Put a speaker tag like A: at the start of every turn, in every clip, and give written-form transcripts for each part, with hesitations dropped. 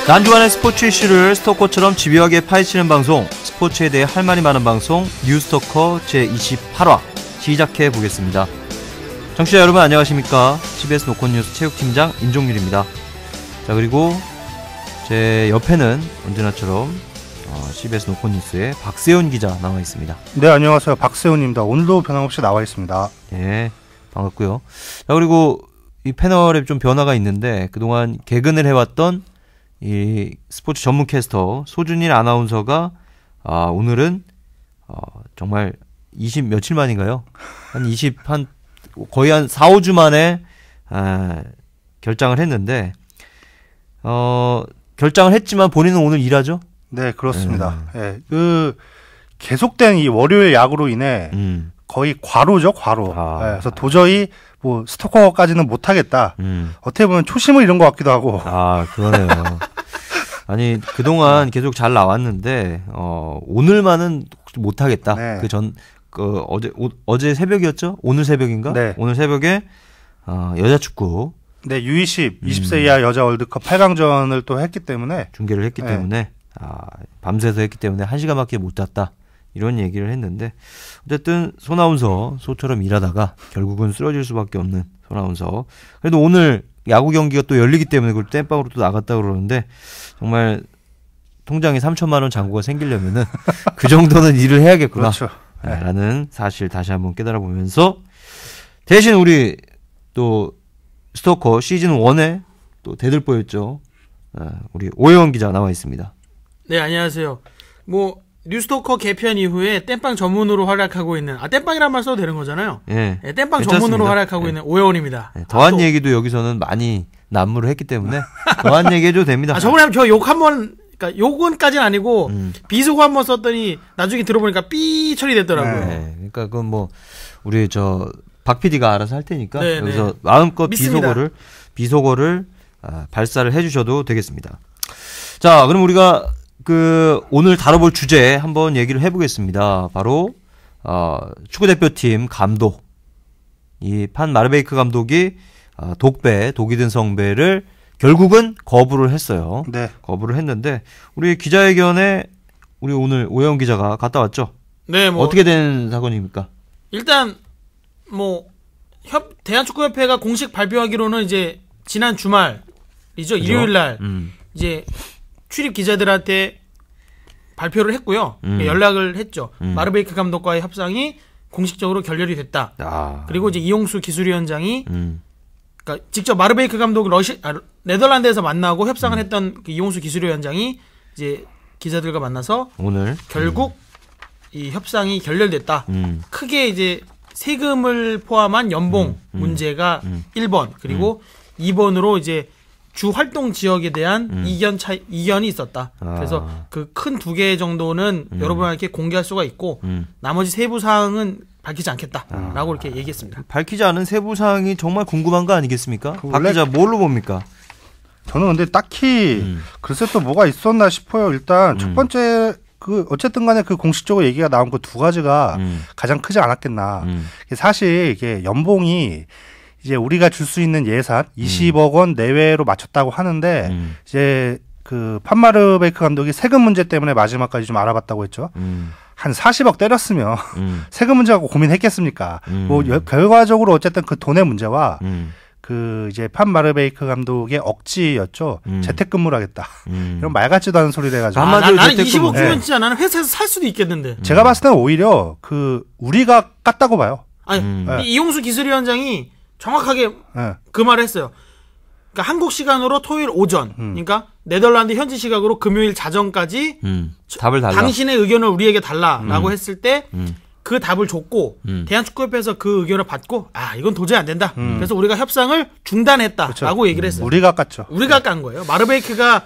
A: 난주간의 스포츠 이슈를 스토커처럼 집요하게 파헤치는 방송, 스포츠에 대해 할 말이 많은 방송 뉴스토커 제28화 시작해 보겠습니다. 청취자 여러분 안녕하십니까? CBS 노컷뉴스 체육팀장 임종률입니다. 자, 그리고 제 옆에는 언제나처럼 CBS 노컷뉴스의 박세훈 기자 나와 있습니다.
B: 네, 안녕하세요. 박세훈입니다. 오늘도 변함없이 나와 있습니다.
A: 네, 반갑고요. 자, 그리고 이 패널에 좀 변화가 있는데 그동안 개근을 해왔던 이 스포츠 전문 캐스터 소준일 아나운서가 오늘은 정말 20 며칠 만인가요? 거의 한 4, 5주 만에 결장을 했는데 결장을 했지만 본인은 오늘 일하죠?
B: 네, 그렇습니다. 네, 그 계속된 이 월요일 야구로 인해 거의 과로죠, 과로. 네, 그래서 도저히 뭐 스토커까지는 못하겠다. 어떻게 보면 초심을 잃은 것 같기도 하고.
A: 그러네요. 아니 그동안 계속 잘 나왔는데 오늘만은 못하겠다.
B: 네.
A: 어제 새벽이었죠? 오늘 새벽인가?
B: 네.
A: 오늘 새벽에 여자 축구
B: 네, U20 20세 이하 여자 월드컵 8강전을 또 했기 때문에
A: 중계를 했기 때문에 밤새서 했기 때문에 1시간밖에 못 잤다. 이런 얘기를 했는데 어쨌든 손아운서 소처럼 일하다가 결국은 쓰러질 수밖에 없는 손아운서. 그래도 오늘 야구 경기가 또 열리기 때문에 그걸 땜빵으로 또 나갔다 그러는데 정말 통장에 3천만 원 잔고가 생기려면은 그 정도는 일을 해야겠구나.
B: 그렇죠. 네.
A: 라는 사실 다시 한번 깨달아 보면서 대신 우리 또 스토커 시즌 1에 또 대들보였죠. 우리 오해원 기자 나와 있습니다.
C: 네, 안녕하세요. 뉴스토커 개편 이후에 땜빵 전문으로 활약하고 있는 땜빵이란 말 써도 되는 거잖아요.
A: 네,
C: 땜빵
A: 괜찮습니다.
C: 전문으로 활약하고 있는 오해원입니다.
A: 네, 더한 얘기도 여기서는 많이 난무를 했기 때문에 더한 얘기 해도 됩니다.
C: 저번에 저 욕 한번 그러니까 욕은까지는 아니고 비속어 한번 썼더니 나중에 들어보니까 삐 처리됐더라고요.
A: 네, 그러니까 그건 우리 박 PD가 알아서 할 테니까
C: 네,
A: 여기서
C: 네.
A: 마음껏
C: 믿습니다.
A: 비속어를 발사를 해주셔도 되겠습니다. 자, 그럼 우리가 오늘 다뤄볼 주제 한번 얘기를 해보겠습니다. 바로 축구대표팀 감독 이 판 마르베이크 감독이 독이 든 성배를 결국은 거부를 했어요.
B: 네.
A: 거부를 했는데 우리 기자회견에 우리 오늘 오해원 기자가 갔다 왔죠?
C: 네,
A: 어떻게 된 사건입니까?
C: 일단 대한축구협회가 공식 발표하기로는 이제 지난 주말이죠. 일요일 날 이제 출입 기자들한테 발표를 했고요. 연락을 했죠. 마르베이크 감독과의 협상이 공식적으로 결렬이 됐다. 그리고 이제 이용수 기술위원장이 그러니까 직접 마르베이크 감독 네덜란드에서 만나고 협상을 했던 그 이용수 기술위원장이 이제 기자들과 만나서
A: 오늘
C: 결국 이 협상이 결렬됐다. 크게 이제 세금을 포함한 연봉 문제가 1번 그리고 2번으로 이제 주 활동 지역에 대한 이견이 있었다. 그래서 그 큰 2개 정도는 여러분에게 공개할 수가 있고 나머지 세부 사항은 밝히지 않겠다라고 이렇게 얘기했습니다.
A: 밝히지 않은 세부 사항이 정말 궁금한 거 아니겠습니까? 박 기자 뭘로 봅니까?
B: 저는 근데 딱히 글쎄 또 뭐가 있었나 싶어요. 일단 첫 번째 어쨌든 간에 공식적으로 얘기가 나온 그 2가지가 가장 크지 않았겠나. 사실 이게 연봉이 이제 우리가 줄 수 있는 예산 20억 원 내외로 맞췄다고 하는데 이제 판마르베이크 감독이 세금 문제 때문에 마지막까지 좀 알아봤다고 했죠. 한 40억 때렸으면 세금 문제 갖고 고민했겠습니까? 결과적으로 어쨌든 그 돈의 문제와 이제 판마르베이크 감독의 억지였죠. 재택근무를 하겠다. 이런 말 같지도 않은 소리를 해가지고.
C: 나는 20억 주면 진짜 나는 회사에서 살 수도 있겠는데.
B: 제가 봤을 때는 오히려 우리가 깠다고 봐요.
C: 이용수 기술위원장이 정확하게 그 말을 했어요. 그러니까 한국 시간으로 토요일 오전, 그러니까 네덜란드 현지 시각으로 금요일 자정까지
A: 답을 달라.
C: 당신의 의견을 우리에게 달라라고 했을 때 그 답을 줬고 대한축구협회에서 그 의견을 받고 이건 도저히 안 된다. 그래서 우리가 협상을 중단했다라고
B: 그렇죠.
C: 얘기를 했어요.
B: 우리가 깠죠.
C: 우리가 깐 거예요. 마르베이크가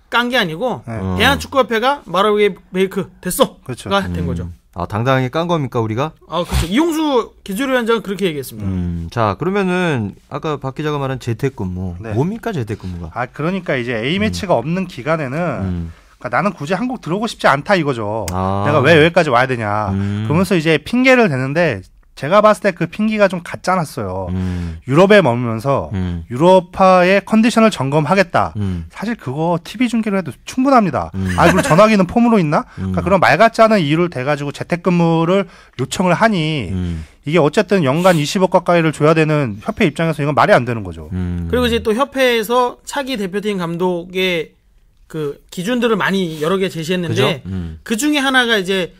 C: 깐 게 아니고 대한축구협회가 마르베이크 됐어가
B: 그렇죠.
C: 된 거죠.
A: 당당하게 깐 겁니까 우리가?
C: 그렇죠. 이용수 기술위원장은 그렇게 얘기했습니다.
A: 자, 그러면은 아까 박 기자가 말한 재택근무 뭡니까 재택근무가?
B: 그러니까 이제 A 매치가 없는 기간에는 그러니까 나는 굳이 한국 들어오고 싶지 않다 이거죠. 내가 왜 여기까지 와야 되냐. 그러면서 이제 핑계를 대는데 제가 봤을 때 그 핑계가 좀 같잖았어요. 유럽에 머물면서 유럽파의 컨디션을 점검하겠다. 사실 그거 TV 중계로 해도 충분합니다. 그리고 전화기는 폼으로 있나? 그러니까 그런 말 같지 않은 이유를 대가지고 재택근무를 요청을 하니 이게 어쨌든 연간 20억 가까이를 줘야 되는 협회 입장에서 이건 말이 안 되는 거죠.
C: 그리고 이제 또 협회에서 차기 대표팀 감독의 그 기준들을 많이 여러 개 제시했는데 그 중에 하나가 이제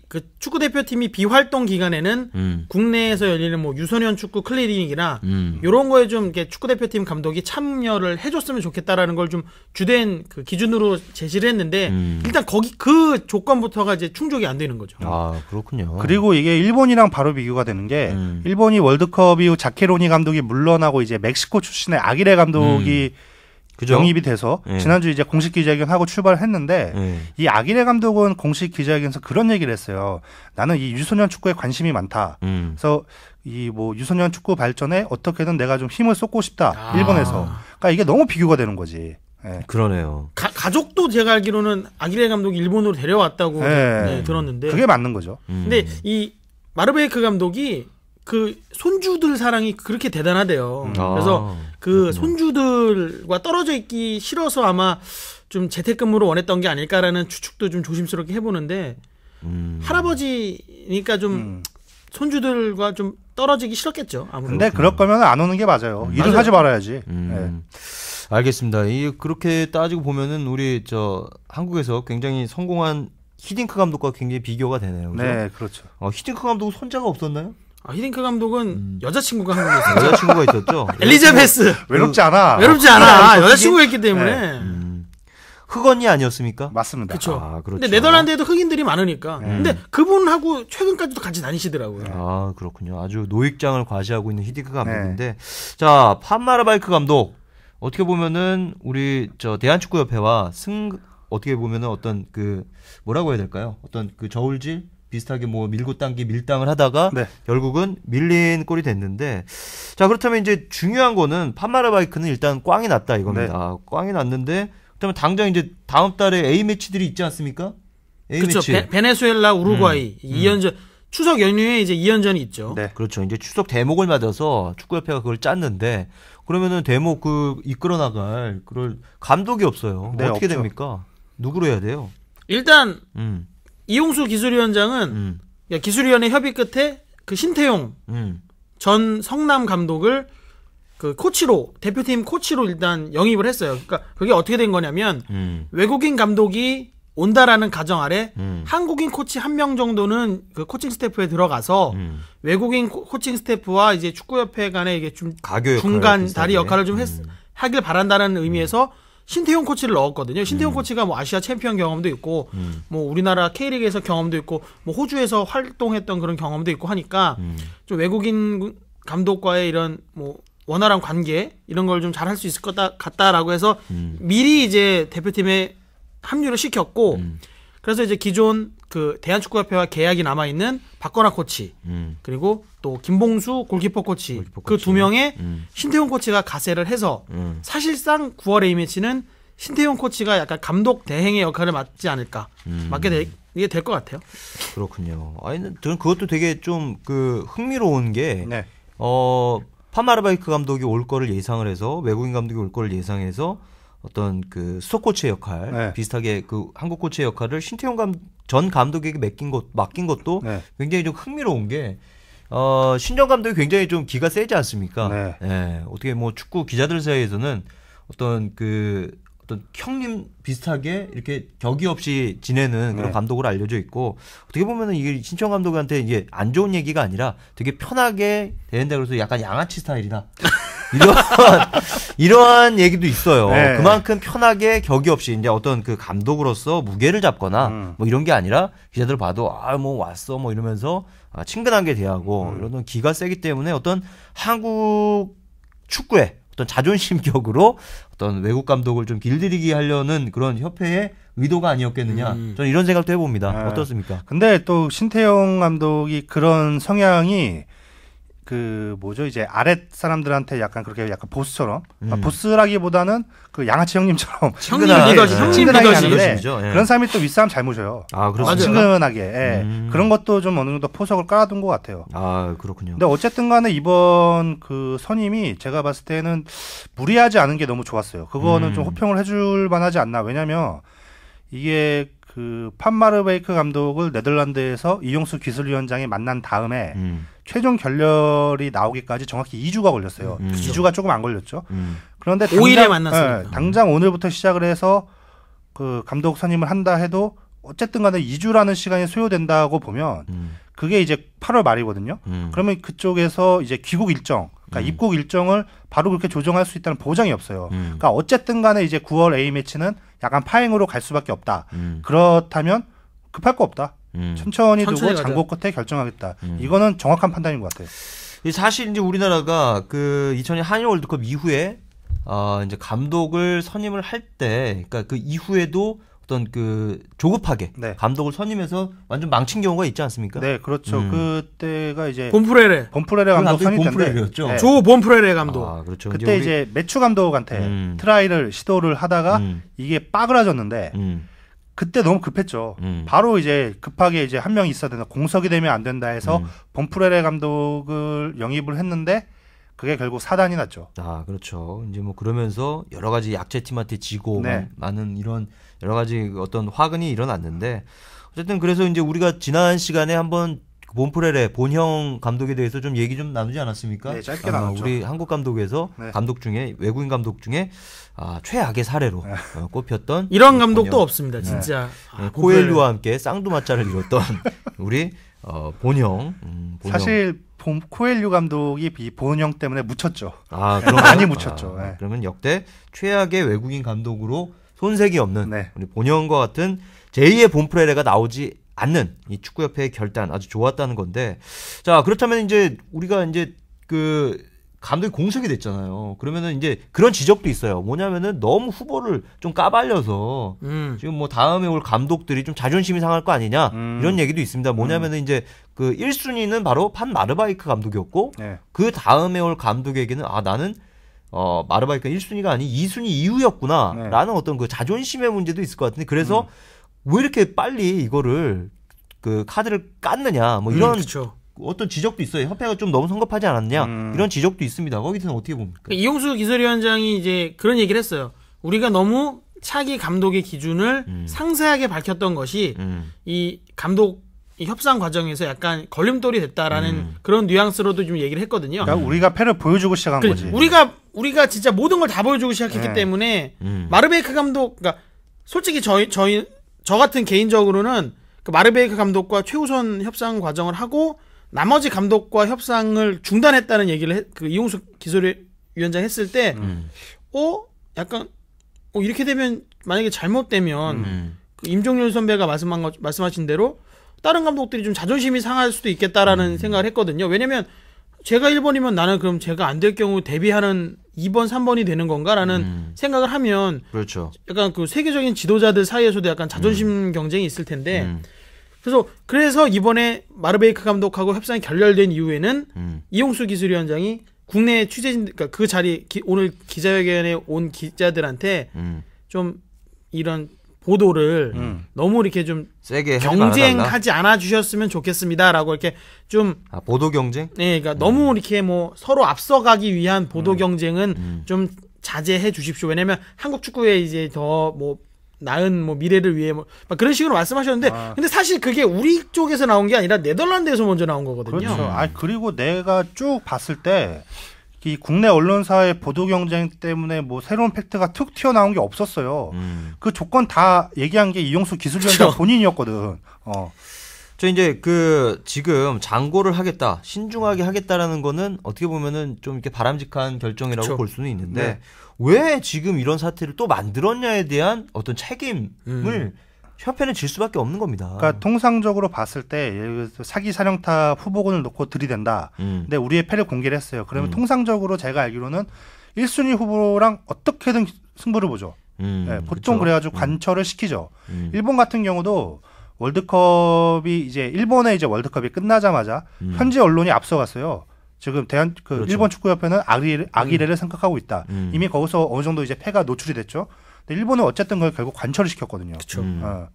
C: 그 축구 대표팀이 비활동 기간에는 국내에서 열리는 뭐 유소년 축구 클리닉이나 이런 거에 좀 이렇게 축구 대표팀 감독이 참여를 해줬으면 좋겠다라는 걸 좀 주된 그 기준으로 제시를 했는데 일단 거기 그 조건부터가 이제 충족이 안 되는 거죠.
A: 아 그렇군요.
B: 그리고 이게 일본이랑 바로 비교가 되는 게 일본이 월드컵 이후 자케로니 감독이 물러나고 이제 멕시코 출신의 아기레 감독이
A: 그죠?
B: 영입이 돼서 지난주 이제 공식 기자회견하고 출발을 했는데 이 아기레 감독은 공식 기자회견에서 그런 얘기를 했어요. 나는 이 유소년 축구에 관심이 많다. 그래서 이 뭐 유소년 축구 발전에 어떻게든 내가 좀 힘을 쏟고 싶다. 일본에서. 그러니까 이게 너무 비교가 되는 거지. 네.
A: 그러네요.
C: 가족도 제가 알기로는 아기레 감독이 일본으로 데려왔다고 들었는데
B: 그게 맞는 거죠.
C: 근데 이 마르베이크 감독이 그 손주들 사랑이 그렇게 대단하대요. 그래서 그 손주들과 떨어져 있기 싫어서 아마 좀 재택근무를 원했던 게 아닐까라는 추측도 좀 조심스럽게 해보는데 할아버지니까 좀 손주들과 좀 떨어지기 싫었겠죠. 아무래도.
B: 근데 그럴 거면 안 오는 게 맞아요. 일을 하지 말아야지.
A: 알겠습니다. 이 그렇게 따지고 보면은 우리 저 한국에서 굉장히 성공한 히딩크 감독과 굉장히 비교가 되네요. 그죠?
B: 네, 그렇죠.
A: 히딩크 감독은 손자가 없었나요?
C: 히딩크 감독은 여자친구가 한국에 있었죠.
A: 여자친구가 있었죠.
C: 엘리자베스.
B: 외롭지 않아.
C: 외롭지 않아. 여자친구가 있기 때문에.
A: 흑언니 아니었습니까?
B: 맞습니다.
C: 그렇죠. 근데 네덜란드에도 흑인들이 많으니까. 근데 그분하고 최근까지도 같이 다니시더라고요.
A: 아 그렇군요. 아주 노익장을 과시하고 있는 히딩크 감독인데, 자 판마르바이크 감독 어떻게 보면은 우리 저 대한축구협회와 어떻게 보면은 어떤 그 뭐라고 해야 될까요? 어떤 그 저울질 비슷하게 뭐 밀고 당기 밀당을 하다가 결국은 밀린 꼴이 됐는데, 자 그렇다면 이제 중요한 거는 판마르바이크는 일단 꽝이 났다 이겁니다. 꽝이 났는데 그러면 당장 이제 다음 달에 A 매치들이 있지 않습니까? A
C: 그렇죠.
A: 매치.
C: 베네수엘라, 우루과이 2연전 추석 연휴에 이제 2연전이 있죠.
A: 네, 그렇죠. 이제 추석 대목을 맞아서 축구협회가 그걸 짰는데 그러면은 대목 그 이끌어 나갈 그럴 감독이 없어요.
B: 네,
A: 어떻게
B: 없죠.
A: 됩니까? 누구로 해야 돼요?
C: 일단 이용수 기술위원장은 기술위원회 협의 끝에 그 신태용 전 성남 감독을 그 코치로 대표팀 코치로 일단 영입을 했어요. 그러니까 그게 어떻게 된 거냐면 외국인 감독이 온다라는 가정 아래 한국인 코치 한 명 정도는 그 코칭 스태프에 들어가서 외국인 코칭 스태프와 이제 축구협회 간에 이게 좀 중간 다리 역할을 좀 하길 바란다는 의미에서 신태용 코치를 넣었거든요. 신태용 코치가 뭐 아시아 챔피언 경험도 있고, 뭐 우리나라 K리그에서 경험도 있고, 뭐 호주에서 활동했던 그런 경험도 있고 하니까 좀 외국인 감독과의 이런 뭐 원활한 관계 이런 걸 좀 잘할 수 있을 것 같다라고 해서 미리 이제 대표팀에 합류를 시켰고, 그래서 이제 기존 그 대한축구협회와 계약이 남아 있는 박건하 코치 그리고 또 김봉수 골키퍼 코치 그 두 명의 신태용 코치가 가세를 해서 사실상 9월 A매치는 신태용 코치가 약간 감독 대행의 역할을 맡지 않을까 맡게 이게 될 것 같아요.
A: 그렇군요. 아니 저는 그것도 되게 좀 그 흥미로운 게 판마르바이크 감독이 올 거를 예상을 해서 외국인 감독이 올 거를 예상해서 어떤 그 수석 코치의 역할 비슷하게 그 한국 코치의 역할을 신태용 전 감독에게 맡긴 것도 굉장히 좀 흥미로운 게 신정 감독이 굉장히 좀 기가 세지 않습니까? 어떻게 뭐 축구 기자들 사이에서는 어떤 형님 비슷하게 이렇게 격이 없이 지내는 그런 감독으로 알려져 있고, 어떻게 보면은 이게 신청 감독한테 이게 안 좋은 얘기가 아니라 되게 편하게 대한다 그래서 약간 양아치 스타일이다. 이러한 얘기도 있어요. 그만큼 편하게 격이 없이 이제 어떤 그 감독으로서 무게를 잡거나 뭐 이런 게 아니라 기자들 봐도 뭐 왔어 뭐 이러면서 친근하게 대하고 이런 기가 세기 때문에 어떤 한국 축구에 어떤 자존심 격으로 어떤 외국 감독을 좀 길들이게 하려는 그런 협회의 의도가 아니었겠느냐. 저는 이런 생각도 해봅니다. 어떻습니까?
B: 근데 또 신태용 감독이 그런 성향이 그 뭐죠 이제 아랫 사람들한테 약간 그렇게 약간 보스처럼 보스라기보다는 그 양아치 형님처럼
C: 형님 리더지, 형님
B: 친근하게
C: 리더지.
B: 하는데
A: 예.
B: 그런 사람이 또 윗사람 잘 모셔요.
A: 아, 그렇습니까?
B: 친근하게 그런 것도 좀 어느 정도 포석을 깔아둔 것 같아요.
A: 아, 그렇군요.
B: 근데 어쨌든 간에 이번 그 선임이 제가 봤을 때는 무리하지 않은 게 너무 좋았어요. 그거는 좀 호평을 해줄 만하지 않나. 왜냐면 이게 그 판 마르베이크 감독을 네덜란드에서 이용수 기술위원장이 만난 다음에 최종 결렬이 나오기까지 정확히 2주가 걸렸어요. 2주가 조금 안 걸렸죠. 그런데
C: 5일에 만났어요.
B: 당장 오늘부터 시작을 해서 그 감독 선임을 한다 해도 어쨌든 간에 2주라는 시간이 소요된다고 보면 그게 이제 8월 말이거든요. 그러면 그쪽에서 이제 귀국 일정, 그러니까 입국 일정을 바로 그렇게 조정할 수 있다는 보장이 없어요. 그러니까 어쨌든 간에 이제 9월 A매치는 약간 파행으로 갈 수밖에 없다. 그렇다면 급할 거 없다. 천천히 두고
C: 가자.
B: 장고 끝에 결정하겠다. 이거는 정확한 판단인 것 같아요.
A: 사실 이제 우리나라가 그 2002 한일 월드컵 이후에 이제 감독을 선임을 할 때, 그러니까 그 이후에도 어떤 그 조급하게
B: 네.
A: 감독을 선임해서 완전 망친 경우가 있지 않습니까?
B: 네, 그렇죠. 그때가 이제
C: 본프레레,
B: 본프레레 감독 선임 때인데
A: 본프레레였죠.
B: 네.
C: 조 본프레레 감독.
A: 아, 그렇죠.
B: 그때 이제 매추 감독한테 트라이를 시도를 하다가 이게 빠그라졌는데 그때 너무 급했죠. 바로 이제 급하게 이제 한 명이 있어야 된다. 공석이 되면 안 된다 해서 본프레레 감독을 영입을 했는데 그게 결국 사단이 났죠.
A: 아, 그렇죠. 이제 뭐 그러면서 여러 가지 약체 팀한테 지고
B: 네.
A: 많은 이런 여러 가지 어떤 화근이 일어났는데 어쨌든 그래서 이제 우리가 지난 시간에 한번 본프레레 본형 감독에 대해서 좀 얘기 좀 나누지 않았습니까?
B: 네, 짧게 나눴죠.
A: 우리 한국 감독에서
B: 네.
A: 감독 중에 외국인 감독 중에 최악의 사례로 꼽혔던
C: 이런
A: 우리
C: 감독도
A: 본형.
C: 없습니다, 진짜.
A: 네, 코엘류와 함께 쌍두마차를 이뤘던 우리 본형.
B: 사실 코엘류 감독이 이 본형 때문에 묻혔죠.
A: 아, 그럼
B: 많이 묻혔죠. 네.
A: 그러면 역대 최악의 외국인 감독으로 손색이 없는
B: 네.
A: 우리 본형과 같은 제2의 본프레레가 나오지 않는 이 축구협회의 결단 아주 좋았다는 건데, 자 그렇다면 이제 우리가 이제 그 감독이 공석이 됐잖아요. 그러면은 이제 그런 지적도 있어요. 뭐냐면은 너무 후보를 좀 까발려서 지금 뭐 다음에 올 감독들이 좀 자존심이 상할 거 아니냐 이런 얘기도 있습니다. 뭐냐면은 이제 그 1순위는 바로 판 마르바이크 감독이었고
B: 네.
A: 그 다음에 올 감독에게는 나는 마르바이크가 1순위가 아닌 2순위 이후였구나
B: 네.
A: 라는 어떤 그 자존심의 문제도 있을 것 같은데, 그래서 왜 이렇게 빨리 이거를 그 카드를 깠느냐 뭐 이런
C: 그렇죠.
A: 어떤 지적도 있어요. 협회가 좀 너무 성급하지 않았냐 이런 지적도 있습니다. 거기서는 어떻게 봅니까?
C: 이용수 기술위원장이 이제 그런 얘기를 했어요. 우리가 너무 차기 감독의 기준을 상세하게 밝혔던 것이 이 감독 이 협상 과정에서 약간 걸림돌이 됐다라는 그런 뉘앙스로도 좀 얘기를 했거든요.
B: 그러니까 우리가 패를 보여주고 시작한
C: 그래,
B: 거지.
C: 우리가 진짜 모든 걸 다 보여주고 시작했기
B: 네.
C: 때문에 마르베이크 감독, 그러니까 솔직히 저 같은 개인적으로는 그 마르베이크 감독과 최우선 협상 과정을 하고 나머지 감독과 협상을 중단했다는 얘기를 그 이용수 기술위원장 했을 때, 약간 이렇게 되면 만약에 잘못되면 그 임종윤 선배가 말씀하신 대로 다른 감독들이 좀 자존심이 상할 수도 있겠다라는 생각을 했거든요. 왜냐면 제가 1번이면 나는 그럼 제가 안 될 경우 데뷔하는 2번, 3번이 되는 건가라는 생각을 하면
A: 그렇죠.
C: 약간 그 세계적인 지도자들 사이에서도 약간 자존심 경쟁이 있을 텐데 그래서 이번에 마르베이크 감독하고 협상이 결렬된 이후에는 이용수 기술위원장이 국내 취재진, 그러니까 그 자리 오늘 기자회견에 온 기자들한테 좀 이런 보도를 너무 이렇게 좀
A: 세게
C: 경쟁하지 않아 주셨으면 좋겠습니다라고 이렇게 좀
A: 보도 경쟁?
C: 네, 그러니까 너무 이렇게 뭐 서로 앞서가기 위한 보도 경쟁은 좀 자제해 주십시오. 왜냐면 한국 축구에 이제 더 뭐 나은 뭐 미래를 위해 뭐 막 그런 식으로 말씀하셨는데, 근데 사실 그게 우리 쪽에서 나온 게 아니라 네덜란드에서 먼저 나온 거거든요.
B: 그렇죠. 그리고 내가 쭉 봤을 때 이 국내 언론사의 보도 경쟁 때문에 뭐 새로운 팩트가 툭 튀어나온 게 없었어요. 그 조건 다 얘기한 게 이용수 기술위원장
C: 그렇죠.
B: 본인이었거든.
A: 저 이제 그 지금 장고를 하겠다, 신중하게 하겠다라는 거는 어떻게 보면은 좀 이렇게 바람직한 결정이라고
C: 그렇죠.
A: 볼 수는 있는데,
B: 네.
A: 왜 지금 이런 사태를 또 만들었냐에 대한 어떤 책임을 협회는 질 수밖에 없는 겁니다.
B: 그러니까 통상적으로 봤을 때 예를 들어서 사기 사령탑 후보군을 놓고 들이댄다. 근데 우리의 패를 공개를 했어요. 그러면 통상적으로 제가 알기로는 1순위 후보랑 어떻게든 승부를 보죠. 네, 보통
A: 그렇죠.
B: 그래가지고 관철을 시키죠. 일본 같은 경우도 월드컵이 이제 일본의 이제 월드컵이 끝나자마자 현지 언론이 앞서갔어요. 지금
A: 그렇죠.
B: 일본 축구협회는 아기레를 생각하고 있다. 이미 거기서 어느 정도 이제 패가 노출이 됐죠. 근데 일본은 어쨌든 그걸 결국 관철을 시켰거든요.
C: 그렇죠.
B: 근데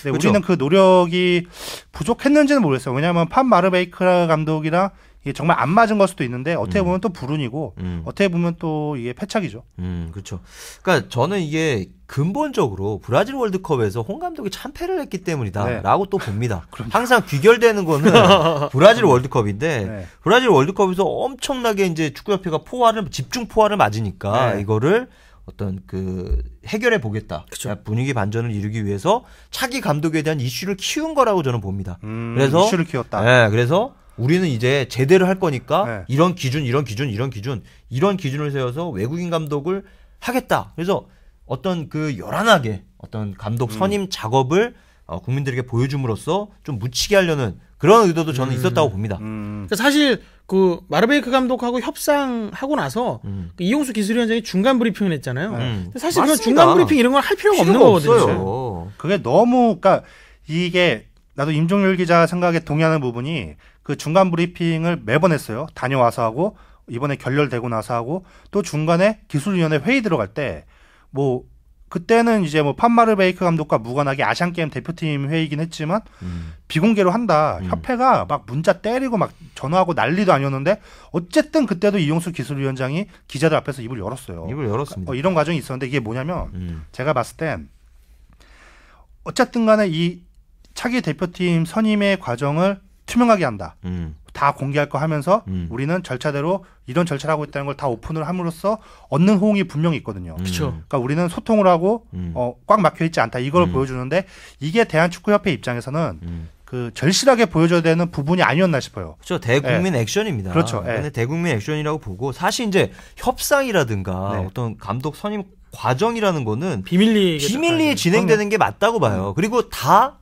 A: 그쵸.
B: 우리는 그 노력이 부족했는지는 모르겠어요. 왜냐하면 판 마르베이크 감독이랑 이게 정말 안 맞은 걸 수도 있는데 어떻게 보면 또 불운이고 어떻게 보면 또 이게 패착이죠.
A: 그렇죠. 그러니까 저는 이게 근본적으로 브라질 월드컵에서 홍 감독이 참패를 했기 때문이다라고 또 봅니다. 항상 귀결되는 거는 브라질 월드컵인데 브라질 월드컵에서 엄청나게 이제 축구협회가 집중 포화를 맞으니까 이거를 어떤 그 해결해 보겠다. 분위기 반전을 이루기 위해서 차기 감독에 대한 이슈를 키운 거라고 저는 봅니다. 그래서
B: 이슈를 키웠다.
A: 네, 그래서 우리는 이제 제대로 할 거니까 이런 기준을 세워서 외국인 감독을 하겠다. 그래서 어떤 그 요란하게 어떤 감독 선임 작업을 국민들에게 보여줌으로써 좀 묻히게 하려는 그런 의도도 저는 있었다고 봅니다.
C: 그러니까 사실 그 마르베이크 감독하고 협상하고 나서 그 이용수 기술위원장이 중간 브리핑을 했잖아요. 근데 사실 그런 중간 브리핑 이런 걸 할 필요가 없는 거거든요.
A: 없어요.
B: 그게 너무 그러니까 이게 나도 임종률 기자 생각에 동의하는 부분이 그 중간 브리핑을 매번 했어요. 다녀와서 하고 이번에 결렬되고 나서 하고 또 중간에 기술위원회 회의 들어갈 때 뭐 그때는 이제 뭐 판마르베이크 감독과 무관하게 아시안게임 대표팀 회의긴 했지만 비공개로 한다. 협회가 막 문자 때리고 막 전화하고 난리도 아니었는데 어쨌든 그때도 이용수 기술위원장이 기자들 앞에서 입을 열었어요.
A: 입을 열었습니다.
B: 이런 과정이 있었는데 이게 뭐냐면 제가 봤을 땐 어쨌든 간에 이 차기 대표팀 선임의 과정을 투명하게 한다. 다 공개할 거 하면서 우리는 절차대로 이런 절차를 하고 있다는 걸 다 오픈을 함으로써 얻는 호응이 분명히 있거든요.
C: 그렇죠.
B: 그러니까 우리는 소통을 하고 꽉 막혀 있지 않다. 이걸 보여주는데 이게 대한축구협회 입장에서는 그 절실하게 보여줘야 되는 부분이 아니었나 싶어요.
A: 그렇죠. 대국민 액션입니다.
B: 그렇죠.
A: 근데 대국민 액션이라고 보고 사실 이제 협상이라든가 어떤 감독 선임 과정이라는 거는 비밀리에 진행되는 게 맞다고 봐요. 그리고 다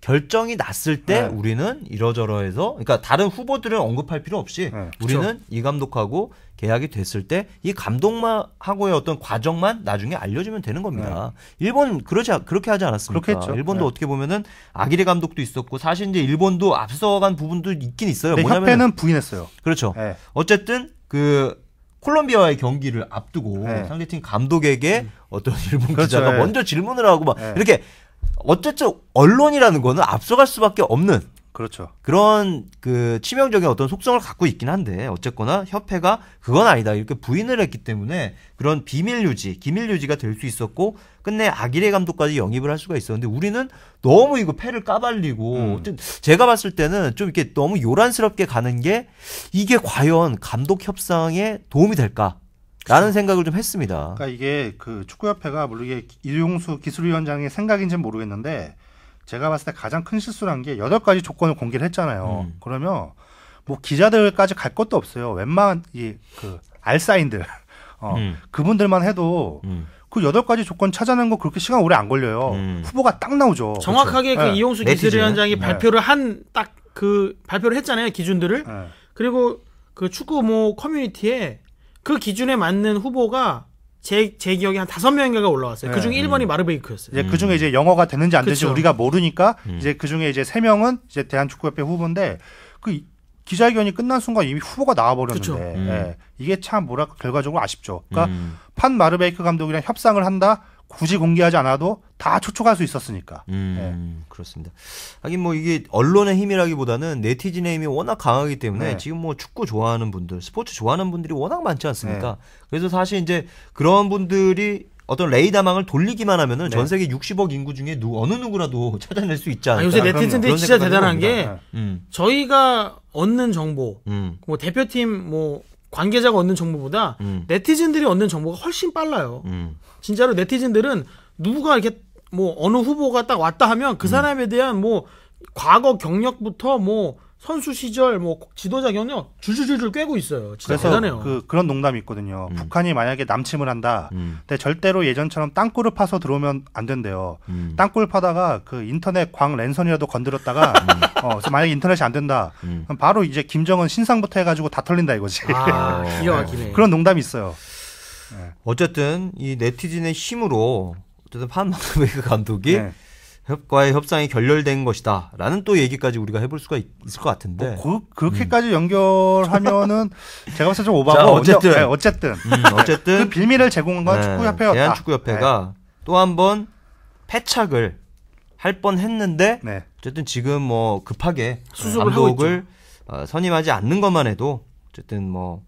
A: 결정이 났을 때 우리는 이러저러해서 그러니까 다른 후보들을 언급할 필요 없이 우리는
B: 그렇죠.
A: 이 감독하고 계약이 됐을 때 이 감독하고의 어떤 과정만 나중에 알려주면 되는 겁니다. 일본 그렇게 하지 않았습니까?
B: 그렇게 했죠.
A: 일본도 어떻게 보면은 아기레 감독도 있었고 사실 이제 일본도 앞서간 부분도 있긴 있어요.
B: 근데 협회는 부인했어요.
A: 그렇죠. 어쨌든 그 콜롬비아와의 경기를 앞두고 상대팀 감독에게 어떤 일본
B: 그렇죠.
A: 기자가 먼저 질문을 하고 막 이렇게 어쨌든 언론이라는 거는 앞서갈 수밖에 없는
B: 그렇죠.
A: 그런 그 치명적인 어떤 속성을 갖고 있긴 한데 어쨌거나 협회가 그건 아니다 이렇게 부인을 했기 때문에 그런 기밀 유지가 될 수 있었고 끝내 아기레 감독까지 영입을 할 수가 있었는데 우리는 너무 이거 패를 까발리고 제가 봤을 때는 좀 이렇게 너무 요란스럽게 가는 게 이게 과연 감독 협상에 도움이 될까? 라는 생각을 좀 했습니다.
B: 그러니까 이게 그 축구협회가 물론 이게 이용수 기술위원장의 생각인지는 모르겠는데 제가 봤을 때 가장 큰 실수란 게 8가지 조건을 공개를 했잖아요. 그러면 뭐 기자들까지 갈 것도 없어요. 웬만한 그 알사인들 그분들만 해도 그 8가지 조건 찾아내는 거 그렇게 시간 오래 안 걸려요. 후보가 딱 나오죠.
C: 정확하게
B: 그렇죠.
C: 그 이용수 기술위원장이 발표를 발표를 했잖아요. 기준들을. 그리고 그 축구 뭐 커뮤니티에 그 기준에 맞는 후보가 제 기억에 한 5명인가가 올라왔어요. 그 중에 1번이 마르베이크였어요.
B: 이제 그 중에 이제 영어가 되는지 안 되는지
C: 그쵸.
B: 우리가 모르니까 이제 그 중에 이제 3명은 이제 대한축구협회 후보인데 그 기자회견이 끝난 순간 이미 후보가 나와버렸는데 이게 참 뭐랄까 결과적으로 아쉽죠. 그러니까 판 마르베이크 감독이랑 협상을 한다. 굳이 공개하지 않아도 다 촉촉할 수 있었으니까.
A: 그렇습니다. 하긴 뭐 이게 언론의 힘이라기보다는 네티즌의 힘이 워낙 강하기 때문에 지금 뭐 축구 좋아하는 분들, 스포츠 좋아하는 분들이 워낙 많지 않습니까? 그래서 사실 이제 그런 분들이 어떤 레이더망을 돌리기만 하면은 전 세계 60억 인구 중에 어느 누구라도 찾아낼 수 있지 않을까.
C: 요새 네티즌들이 진짜 대단한 게
A: 겁니다.
C: 저희가 얻는 정보, 뭐 대표팀 뭐 관계자가 얻는 정보보다 네티즌들이 얻는 정보가 훨씬 빨라요. 진짜로 네티즌들은 누구가 이렇게 뭐 어느 후보가 딱 왔다 하면 그 사람에 대한 뭐 과거 경력부터 뭐 선수 시절 뭐 지도자 경력 줄줄줄줄 꿰고 있어요. 진짜
B: 그래서
C: 대단해요.
B: 그런 농담이 있거든요. 북한이 만약에 남침을 한다. 근데 절대로 예전처럼 땅굴을 파서 들어오면 안 된대요. 땅굴 파다가 그 인터넷 광 랜선이라도 건드렸다가 그래서 만약에 인터넷이 안 된다. 그럼 바로 이제 김정은 신상부터 해가지고 다 털린다 이거지.
C: 기가 막히네.
B: 그런 농담이 있어요.
A: 어쨌든 이 네티즌의 힘으로 어쨌든 판 마르베이크 감독이 협과의 협상이 결렬된 것이다라는 또 얘기까지 우리가 해볼 수가 있을 것 같은데.
B: 그렇게까지 연결하면은 제가 봤을 때 좀 오바고.
A: 자,
B: 어쨌든
A: 어쨌든
B: 그 빌미를 제공한 건 축구협회였다.
A: 대한축구협회가 또 한 번 패착을 할 뻔했는데
B: 네.
A: 어쨌든 지금 뭐 급하게
C: 수습을 하고
A: 감독을 선임하지 않는 것만 해도 어쨌든 뭐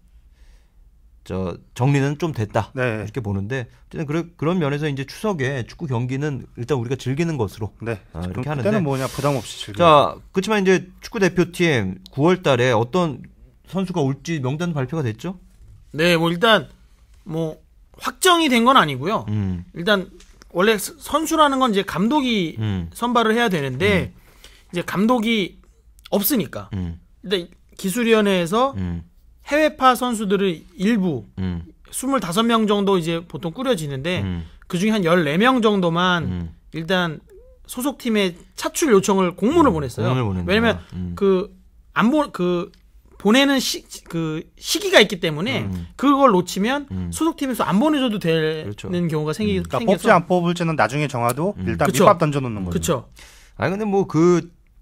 A: 정리는 좀 됐다
B: 네.
A: 이렇게 보는데 어쨌든 그런 면에서 이제 추석에 축구 경기는 일단 우리가 즐기는 것으로
B: 네.
A: 이렇게 하는데
B: 그때는 뭐냐 부담 없이 즐겨.
A: 자 그렇지만 이제 축구 대표팀 9월달에 어떤 선수가 올지 명단 발표가 됐죠?
C: 네, 뭐 일단 뭐 확정이 된 건 아니고요. 일단 원래 선수라는 건 이제 감독이 선발을 해야 되는데 이제 감독이 없으니까 일단 기술위원회에서 해외파 선수들을 일부 25명 정도 이제 보통 꾸려지는데 그중에 한 14명 정도만 일단 소속팀에 차출 요청을 공문을 보냈어요. 왜냐면 보내는 시기가 있기 때문에 그걸 놓치면 소속팀에서 안 보내줘도 되는
A: 그렇죠.
C: 경우가 생겨서
B: 그러니까 뽑지 안 뽑을지는 나중에 정하도 일단
C: 그쵸.
B: 밑밥 던져놓는 거죠.
C: 그렇죠.
A: 아니 근데 뭐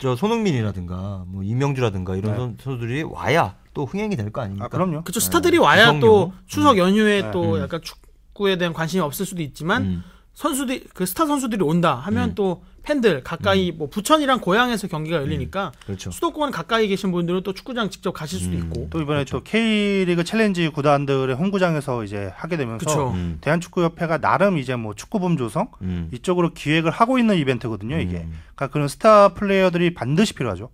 A: 손흥민이라든가 뭐 이명주라든가 이런 선수들이 와야 또 흥행이 될 거 아닙니까?
B: 그럼요.
C: 그렇죠. 스타들이 와야 또 추석 연휴에
B: 네.
C: 또 약간 축구에 대한 관심이 없을 수도 있지만 선수들 그 스타 선수들이 온다 하면 또 팬들 가까이 뭐 부천이랑 고향에서 경기가 열리니까
A: 그렇죠.
C: 수도권 가까이 계신 분들은 또 축구장 직접 가실 수도 있고
B: 또 이번에
A: 그렇죠.
B: 또 K리그 챌린지 구단들의 홈구장에서 이제 하게 되면서
C: 그쵸.
B: 대한축구협회가 나름 이제 뭐 축구붐 조성 이쪽으로 기획을 하고 있는 이벤트거든요. 이게 그러니까 그런 스타 플레이어들이 반드시 필요하죠.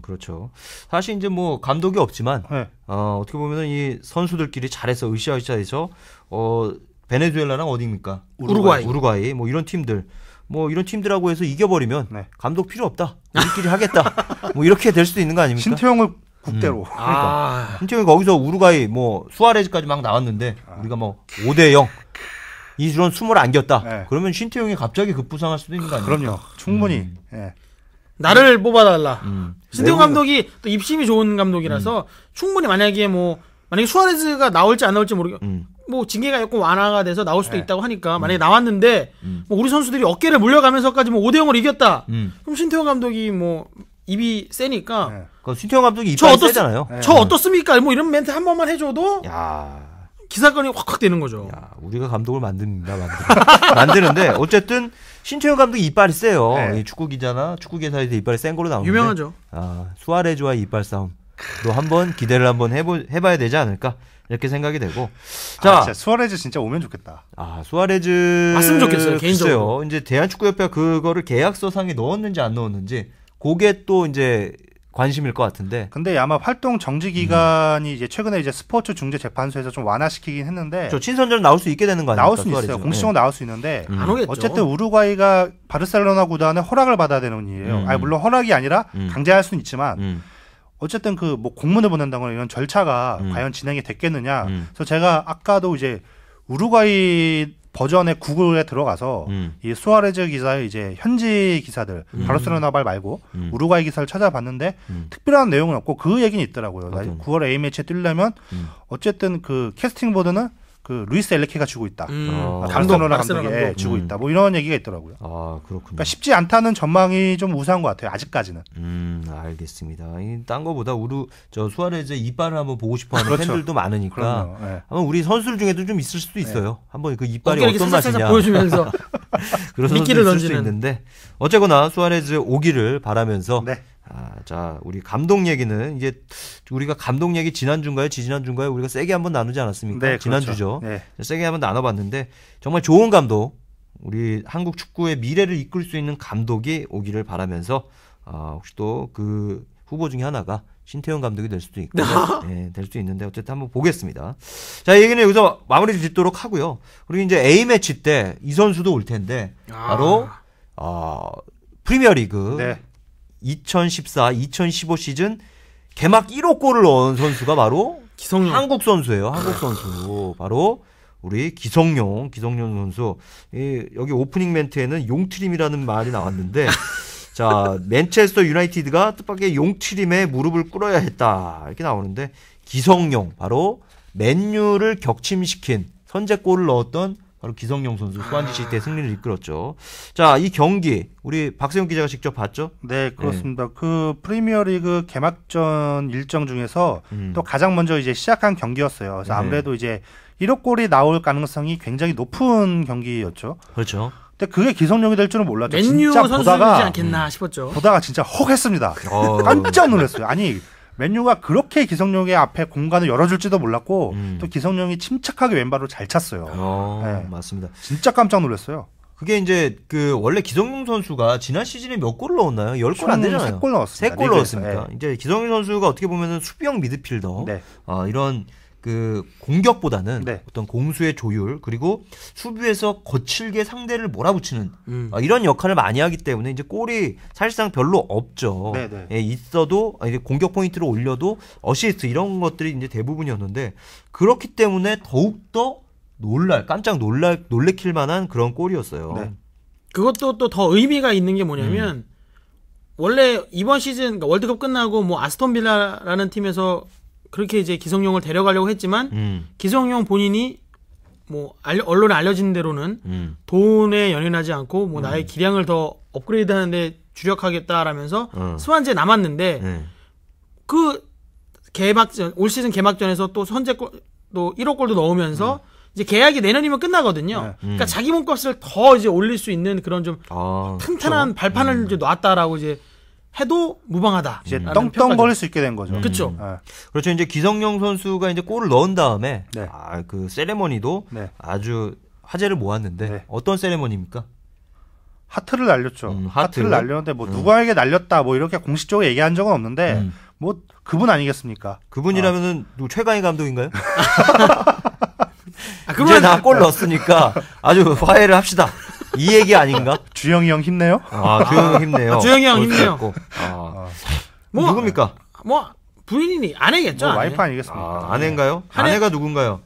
A: 그렇죠. 사실 이제 뭐 감독이 없지만
B: 네.
A: 어떻게 보면은 이 선수들끼리 잘해서 으쌰으쌰해서 베네수엘라랑 어디입니까? 우루과이 뭐 이런 팀들하고 해서 이겨버리면
B: 네.
A: 감독 필요 없다. 우리끼리 하겠다. 뭐 이렇게 될 수도 있는 거 아닙니까?
B: 신태용을 국대로.
C: 아,
A: 신태용이 거기서 우루과이 뭐 수아레즈까지 막 나왔는데 우리가 뭐 5대0 이런 숨을 안겼다.
B: 네.
A: 그러면 신태용이 갑자기 급부상할 수도 있는 거 아닙니까?
B: 그럼요. 충분히. 예.
C: 나를 뽑아달라. 신태용
A: 외국인-
C: 감독이 또 입심이 좋은 감독이라서 충분히 만약에 수아레즈가 나올지 안 나올지 뭐 징계가 조금 완화가 돼서 나올 수도
B: 네.
C: 있다고 하니까 만약에 나왔는데 뭐 우리 선수들이 어깨를 물려가면서까지 뭐 5대0으로 이겼다. 그럼 신태용 감독이 뭐 입이 세니까
B: 네.
A: 그 신태용 감독이 이빨이 세잖아요.
C: 저 어떻습니까? 뭐 이런 멘트 한 번만 해줘도
A: 야,
C: 기사건이 확확 되는 거죠.
A: 우리가 감독을 만드는데 어쨌든 신태용 감독이 이빨이 세요.
B: 네.
A: 이 축구 기자나 축구 기사에서 이빨이 센 걸로 나오는데
C: 유명하죠.
A: 수아레즈와의 이빨 싸움도 한번 기대를 한번 해봐야 되지 않을까 이렇게 생각이 되고. 자,
B: 진짜 수아레즈 진짜 오면 좋겠다.
A: 수아레즈
C: 왔으면 좋겠어요, 개인적으로.
A: 글쎄요. 이제 대한축구협회가 그거를 계약서상에 넣었는지 안 넣었는지 그게 또 이제 관심일 것 같은데.
B: 근데 아마 활동 정지 기간이 이제 최근에 이제 스포츠 중재 재판소에서 좀 완화시키긴 했는데
A: 저 친선전 나올 수 있게 되는 거 아닙니까?
B: 나올 수는
A: 수아레즈?
B: 있어요. 공식적으로 나올 수 있는데
C: 안 오겠죠.
B: 어쨌든 우루과이가 바르셀로나 구단의 허락을 받아야 되는 일이에요. 아니, 물론 허락이 아니라 강제할 수는 있지만 어쨌든 그 뭐 공문을 보낸다거나 이런 절차가 과연 진행이 됐겠느냐. 그래서 제가 아까도 이제 우루과이 버전의 구글에 들어가서 이 수아레즈 기사의 이제 현지 기사들 바르셀로나 발 말고 우루과이 기사를 찾아봤는데 특별한 내용은 없고 그 얘기는 있더라고요. 9월 A 매치에 뛰려면 어쨌든 그 캐스팅 보드는 그 루이스 엘레케가 주고 있다. 바르셀로나 감독이 주고 있다. 뭐 이런 얘기가 있더라고요.
A: 아, 그렇군요.
B: 그러니까 쉽지 않다는 전망이 좀 우세한 것 같아요. 아직까지는.
A: 알겠습니다. 딴 거보다 수아레즈 이빨을 한번 보고 싶어하는
B: 그렇죠.
A: 팬들도 많으니까
B: 그럼요. 네.
A: 한번 우리 선수들 중에도 좀 있을 수도 있어요. 한번 그 이빨이
C: 어깨를
A: 어떤
C: 살짝
A: 맛이냐
C: 보여주면서
A: 그런
C: 미끼를
A: 선수도 있을 수
C: 던지는.
A: 있는데 어쨌거나 수아레즈 오기를 바라면서
B: 네.
A: 자, 우리 감독 얘기는 이제 우리가 감독 얘기 지난주인가요? 지난주인가요? 우리가 세게 한번 나누지 않았습니까?
B: 네,
A: 지난주죠.
B: 그렇죠. 네.
A: 세게 한번 나눠봤는데 정말 좋은 감독, 우리 한국 축구의 미래를 이끌 수 있는 감독이 오기를 바라면서 혹시 또 그 후보 중에 하나가 신태용 감독이 될 수도 있고 네, 될 수 있는데 어쨌든 한번 보겠습니다. 자, 이 얘기는 여기서 마무리 짓도록 하고요. 그리고 이제 A매치 때 이 선수도 올 텐데 바로 프리미어리그
B: 네.
A: 2014-2015 시즌 개막 1호 골을 넣은 선수가 바로
C: 기성용.
A: 한국 선수예요. 한국 선수. 바로 우리 기성용 선수. 여기 오프닝 멘트에는 용트림이라는 말이 나왔는데 자, 맨체스터 유나이티드가 뜻밖의 용트림에 무릎을 꿇어야 했다. 이렇게 나오는데 기성용 바로 맨유를 격침시킨 선제골을 넣었던 바로 기성용 선수 수완지 때 승리를 이끌었죠. 자, 이 경기 우리 박세훈 기자가 직접 봤죠?
B: 네, 그렇습니다. 그 프리미어리그 개막전 일정 중에서 또 가장 먼저 이제 시작한 경기였어요. 그래서 아무래도 이제 1호 골이 나올 가능성이 굉장히 높은 경기였죠.
A: 그렇죠.
B: 근데 그게 기성용이 될 줄은 몰랐죠.
C: 맨유
B: 진짜
C: 선수이지 않겠나 싶었죠.
B: 보다가 진짜 혹했습니다. 깜짝 놀랐어요. 아니 맨유가 그렇게 기성용의 앞에 공간을 열어줄지도 몰랐고 또 기성용이 침착하게 왼발로 잘 찼어요. 네.
A: 맞습니다.
B: 진짜 깜짝 놀랐어요.
A: 그게 이제 그 원래 기성용 선수가 지난 시즌에 몇 골을 넣었나요? 10골 안 되잖아요.
B: 3골 넣었습니다.
A: 3골 넣었습니까? 네. 이제 기성용 선수가 어떻게 보면은 수비형 미드필더
B: 네.
A: 이런 그 공격보다는
B: 네.
A: 어떤 공수의 조율 그리고 수비에서 거칠게 상대를 몰아붙이는 이런 역할을 많이 하기 때문에 이제 골이 사실상 별로 없죠. 예, 있어도 이제 공격 포인트를 올려도 어시스트 이런 것들이 이제 대부분이었는데 그렇기 때문에 더욱더 깜짝 놀래킬 만한 그런 골이었어요.
B: 네.
C: 그것도 또 더 의미가 있는 게 뭐냐면 원래 이번 시즌 그러니까 월드컵 끝나고 뭐 아스톤 빌라라는 팀에서 그렇게 이제 기성용을 데려가려고 했지만 기성용 본인이 뭐 언론에 알려진 대로는 돈에 연연하지 않고 뭐 나의 기량을 더 업그레이드하는데 주력하겠다라면서 스완지에 남았는데 그 개막전 올 시즌 개막전에서 또 선제골 또 1호 골도 넣으면서 이제 계약이 내년이면 끝나거든요. 그러니까 자기 몸값을 더 이제 올릴 수 있는 그런 좀 튼튼한
A: 그렇죠.
C: 발판을 이제 놨다라고 이제 해도 무방하다.
B: 이제 떵떵거릴 수 있게 된 거죠.
C: 그렇죠.
A: 그렇죠. 이제 기성용 선수가 이제 골을 넣은 다음에
B: 네.
A: 그 세레머니도
B: 네.
A: 아주 화제를 모았는데
B: 네.
A: 어떤 세레머니입니까?
B: 하트를 날렸죠.
A: 하트.
B: 하트를 날렸는데 뭐 누구에게 날렸다 뭐 이렇게 공식적으로 얘기한 적은 없는데 뭐 그분 아니겠습니까?
A: 그분이라면은 누구 최강희 감독인가요?
C: 그러면
A: 이제 나 골 넣었으니까 아주 화해를 합시다. 이 얘기 아닌가?
B: 주영이 형 힘내요?
A: 주영이 형 힘내요.
C: 주영이 형 힘내요.
A: 뭐 누굽니까?
C: 뭐 부인이 아내겠죠.
B: 뭐
C: 아내.
B: 와이프 아니겠습니까?
A: 아내인가요? 아내가 누군가요?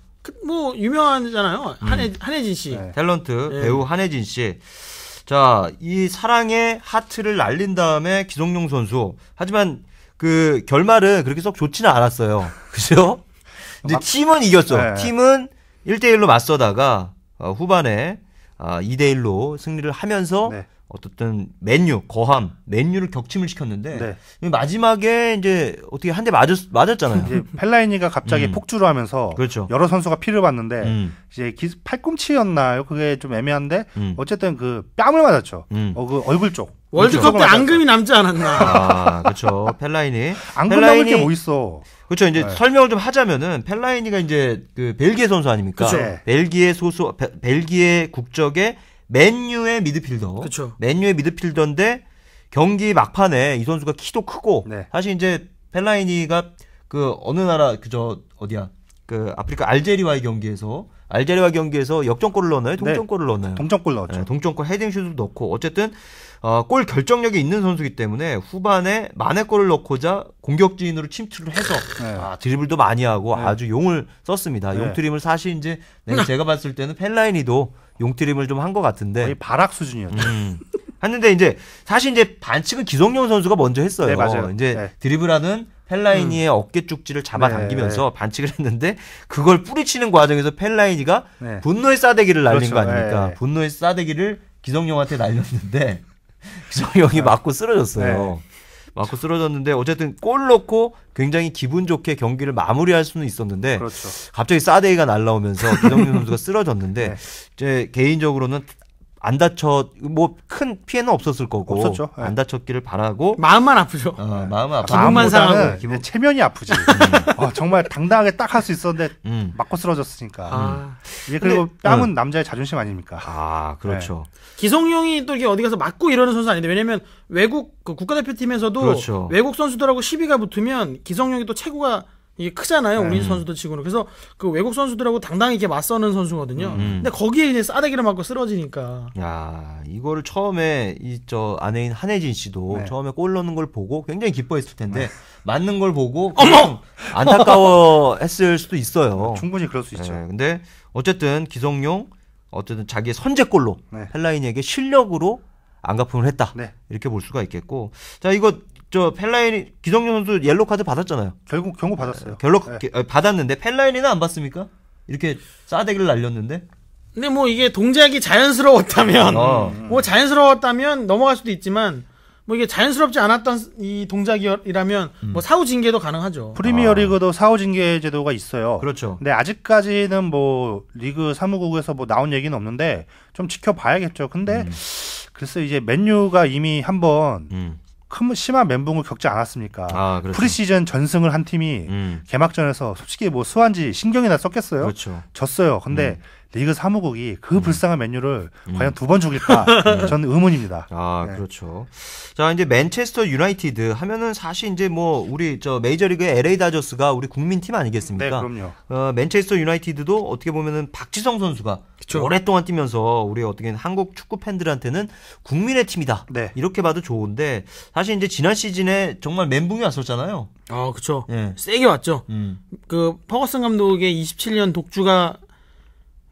C: 뭐 유명하잖아요. 한혜진 씨.
B: 네.
A: 탤런트 배우 한혜진 씨. 자, 이 사랑의 하트를 날린 다음에 기성용 선수. 하지만 그 결말은 그렇게 썩 좋지는 않았어요. 그죠? 이제 팀은 이겼죠.
B: 네.
A: 팀은 1대1로 맞서다가 후반에 2대1로 승리를 하면서
B: 네.
A: 어떻든 맨유를 격침을 시켰는데
B: 네.
A: 마지막에 이제 어떻게 한 대 맞았잖아요.
B: 이제 펠라이니가 갑자기 폭주를 하면서
A: 그렇죠.
B: 여러 선수가 피를 봤는데 이제 팔꿈치였나요? 그게 좀 애매한데 어쨌든 그 뺨을 맞았죠. 그 얼굴 쪽.
C: 월드컵 때 앙금이 남지 않았나.
A: 그렇죠. 펠라이니.
B: 앙금 남을 게 뭐 있어.
A: 그렇죠. 이제 설명을 좀 하자면은 펠라이니가 이제 그 벨기에 선수 아닙니까?
B: 그쵸.
A: 벨기에 국적의 맨유의 미드필더.
C: 그쵸.
A: 맨유의 미드필더인데 경기 막판에 이 선수가 키도 크고
B: 네.
A: 사실 이제 펠라이니가 그 어느 나라 어디야? 그 아프리카 알제리와의 경기에서 역전골을 넣었나요? 동점골을 넣었나요?
B: 동점골 넣었죠.
A: 네, 동점골 헤딩슛을 넣고 어쨌든 골 결정력이 있는 선수이기 때문에 후반에 만회골을 넣고자 공격진으로 침투를 해서 드리블도 많이 하고 아주 용을 썼습니다. 용트림을 사실 이제 제가 봤을 때는 펠라이니도 용트림을 좀 한 것 같은데
B: 거의 발악 수준이었죠.
A: 했는데 이제 사실 이제 반칙은 기성용 선수가 먼저 했어요.
B: 네, 맞아요.
A: 이제
B: 네.
A: 드리블하는 펠라이니의 어깨 쪽지를 잡아당기면서 반칙을 했는데 그걸 뿌리치는 과정에서 펠라이니가 분노의 싸대기를 날린
B: 그렇죠.
A: 거 아닙니까? 분노의 싸대기를 기성용한테 날렸는데 기성용이 맞고 쓰러졌어요. 맞고 쓰러졌는데 어쨌든 골 넣고 굉장히 기분 좋게 경기를 마무리할 수는 있었는데
B: 그렇죠.
A: 갑자기 싸대기가 날라오면서 기성용 선수가 쓰러졌는데 이제 개인적으로는 안 뭐 큰 피해는 없었을 거고
B: 없었죠.
A: 안 다쳤기를 바라고
C: 마음만 아프죠.
A: 마음은 아프고
C: 기분만 상하고
B: 기분 체면이 아프지. 정말 당당하게 딱 할 수 있었는데 맞고 쓰러졌으니까. 이제 그리고 뺨은 남자의 자존심 아닙니까?
A: 그렇죠.
C: 기성용이 또 이게 어디 가서 맞고 이러는 선수 아닌데 왜냐면 외국 그 국가대표팀에서도
A: 그렇죠.
C: 외국 선수들하고 시비가 붙으면 기성용이 또 체구가 이게 크잖아요. 우리 선수들 치고는. 그래서 그 외국 선수들하고 당당히 이렇게 맞서는 선수거든요. 근데 거기에 이제 싸대기를 맞고 쓰러지니까.
A: 야, 이거를 처음에 아내인 한혜진 씨도 처음에 골 넣는 걸 보고 굉장히 기뻐했을 텐데 맞는 걸 보고 안타까워했을 수도 있어요.
B: 충분히 그럴 수 있죠.
A: 근데 어쨌든 기성용 자기의 선제골로 펠라이니에게 실력으로 안갚음을 했다. 이렇게 볼 수가 있겠고. 자, 이거 펠라이니 기성용 선수 옐로 카드 받았잖아요.
B: 결국 경고 받았어요.
A: 받았는데 펠라이니는 안 받습니까? 이렇게 싸대기를 날렸는데
C: 근데 뭐 이게 동작이 자연스러웠다면 뭐 자연스러웠다면 넘어갈 수도 있지만 뭐 이게 자연스럽지 않았던 이 동작이라면 뭐 사후 징계도 가능하죠.
B: 프리미어리그도 사후 징계 제도가 있어요.
A: 그렇죠.
B: 근데 아직까지는 뭐 리그 사무국에서 뭐 나온 얘기는 없는데 좀 지켜봐야겠죠. 근데 글쎄 이제 맨유가 이미 한번 큰 심한 멘붕을 겪지 않았습니까?
A: 그렇죠.
B: 프리시즌 전승을 한 팀이 개막전에서 솔직히 뭐 수완지 신경이나 썼겠어요?
A: 그렇죠.
B: 졌어요. 근데 리그 사무국이 그 불쌍한 맨유를 과연 두 번 죽일까? 저는 의문입니다. 네.
A: 그렇죠. 자, 이제 맨체스터 유나이티드 하면은 사실 이제 뭐 우리 저 메이저리그의 LA 다저스가 우리 국민팀 아니겠습니까?
B: 네, 그럼요.
A: 맨체스터 유나이티드도 어떻게 보면은 박지성 선수가
C: 그쵸.
A: 오랫동안 뛰면서 우리 어떻게 한국 축구 팬들한테는 국민의 팀이다.
B: 네.
A: 이렇게 봐도 좋은데 사실 이제 지난 시즌에 정말 멘붕이 왔었잖아요.
C: 그쵸.
A: 예.
C: 세게 왔죠. 그 퍼거슨 감독의 27년 독주가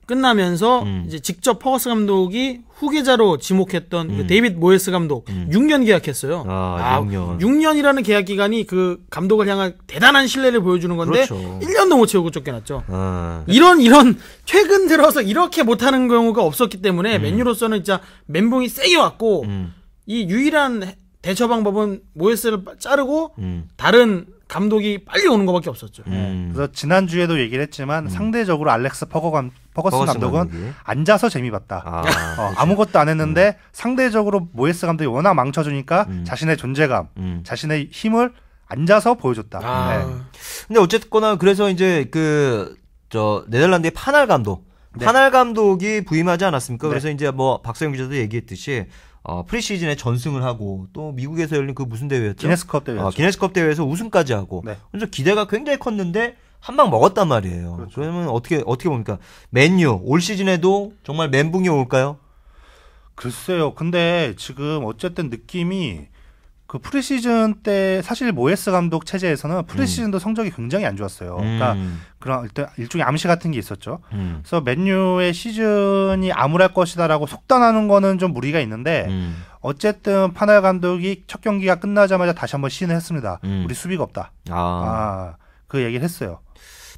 C: 끝나면서 이제 직접 퍼거슨 감독이 후계자로 지목했던 그 데이빗 모예스 감독 6년 계약했어요.
A: 6년.
C: 6년이라는 계약 기간이 그 감독을 향한 대단한 신뢰를 보여주는 건데
A: 그렇죠.
C: 1년도 못 채우고 쫓겨났죠. 이런 최근 들어서 이렇게 못하는 경우가 없었기 때문에 맨유로서는 진짜 멘붕이 세게 왔고 이 유일한 대처 방법은 모예스를 자르고 다른 감독이 빨리 오는 것밖에 없었죠.
B: 그래서 지난주에도 얘기를 했지만 상대적으로 알렉스 퍼거슨 감독은
A: 감독이.
B: 앉아서 재미 봤다. 아무것도 안 했는데 상대적으로 모예스 감독이 워낙 망쳐주니까 자신의 존재감, 자신의 힘을 앉아서 보여줬다. 네.
A: 근데 어쨌거나 그래서 이제 저 네덜란드의 파날 감독, 파날 감독이 부임하지 않았습니까? 그래서 이제 뭐 박서영 기자도 얘기했듯이 프리시즌에 전승을 하고 또 미국에서 열린 그 무슨 대회였죠?
B: 기네스컵 대회였죠.
A: 기네스컵 대회에서 우승까지 하고.
B: 네.
A: 그래서 기대가 굉장히 컸는데 한 방 먹었단 말이에요.
B: 그렇죠.
A: 그러면 어떻게 봅니까? 맨유 올 시즌에도 정말 멘붕이 올까요?
B: 글쎄요. 근데 지금 어쨌든 느낌이 그 프리시즌 때 사실 모예스 감독 체제에서는 프리시즌도 성적이 굉장히 안 좋았어요. 그러니까 그런 일종의 암시 같은 게 있었죠. 그래서 맨유의 시즌이 암울할 것이다라고 속단하는 거는 좀 무리가 있는데 어쨌든 파날 감독이 첫 경기가 끝나자마자 다시 한번 시인을 했습니다. 우리 수비가 없다. 그 얘기를 했어요.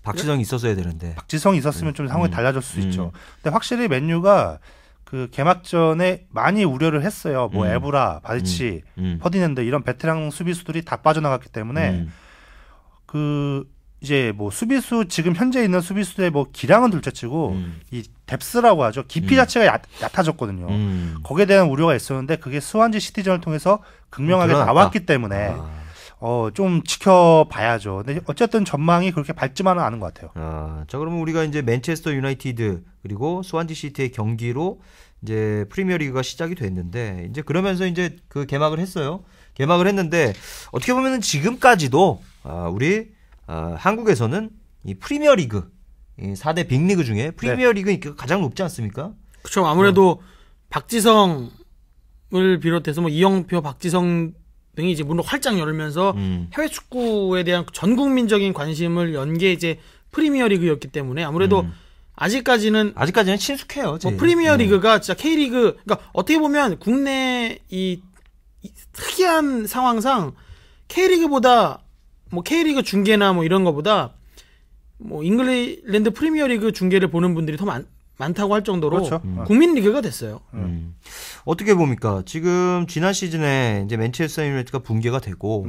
A: 박지성이 있었어야 되는데.
B: 박지성이 있었으면 좀 상황이 달라졌을 수 있죠. 근데 확실히 맨유가 그 개막전에 많이 우려를 했어요. 뭐 에브라, 바리치, 퍼디낸드 이런 베테랑 수비수들이 다 빠져나갔기 때문에 그 이제 뭐 수비수 지금 현재 있는 수비수의 뭐 기량은 둘째치고 이 뎁스라고 하죠. 깊이 자체가 얕아졌거든요. 거기에 대한 우려가 있었는데 그게 스완지 시티전을 통해서 극명하게 나왔기 때문에 좀 지켜봐야죠. 근데 어쨌든 전망이 그렇게 밝지만은 않은 것 같아요.
A: 자, 그러면 우리가 이제 맨체스터 유나이티드 그리고 스완지 시티의 경기로 이제 프리미어리그가 시작이 됐는데 이제 그러면서 이제 그 개막을 했어요. 개막을 했는데 어떻게 보면은 지금까지도 우리 한국에서는 이 프리미어리그 이 4대 빅리그 중에 프리미어리그가 가장 높지 않습니까?
C: 그렇죠. 아무래도 박지성을 비롯해서 뭐 이영표, 박지성 등이 이제 문을 활짝 열면서 해외 축구에 대한 전 국민적인 관심을 연 게 이제 프리미어리그였기 때문에 아무래도 아직까지는
A: 친숙해요.
C: 뭐 프리미어리그가 진짜 K리그 그러니까 어떻게 보면 국내 이 특이한 상황상 K리그보다 뭐 K리그 중계나 뭐 이런 거보다 뭐 잉글랜드 프리미어리그 중계를 보는 분들이 더 많다고 할 정도로
B: 그렇죠.
C: 국민리그가 됐어요.
A: 어떻게 봅니까? 지금 지난 시즌에 이제 맨체스터 유나이티드가 붕괴가 되고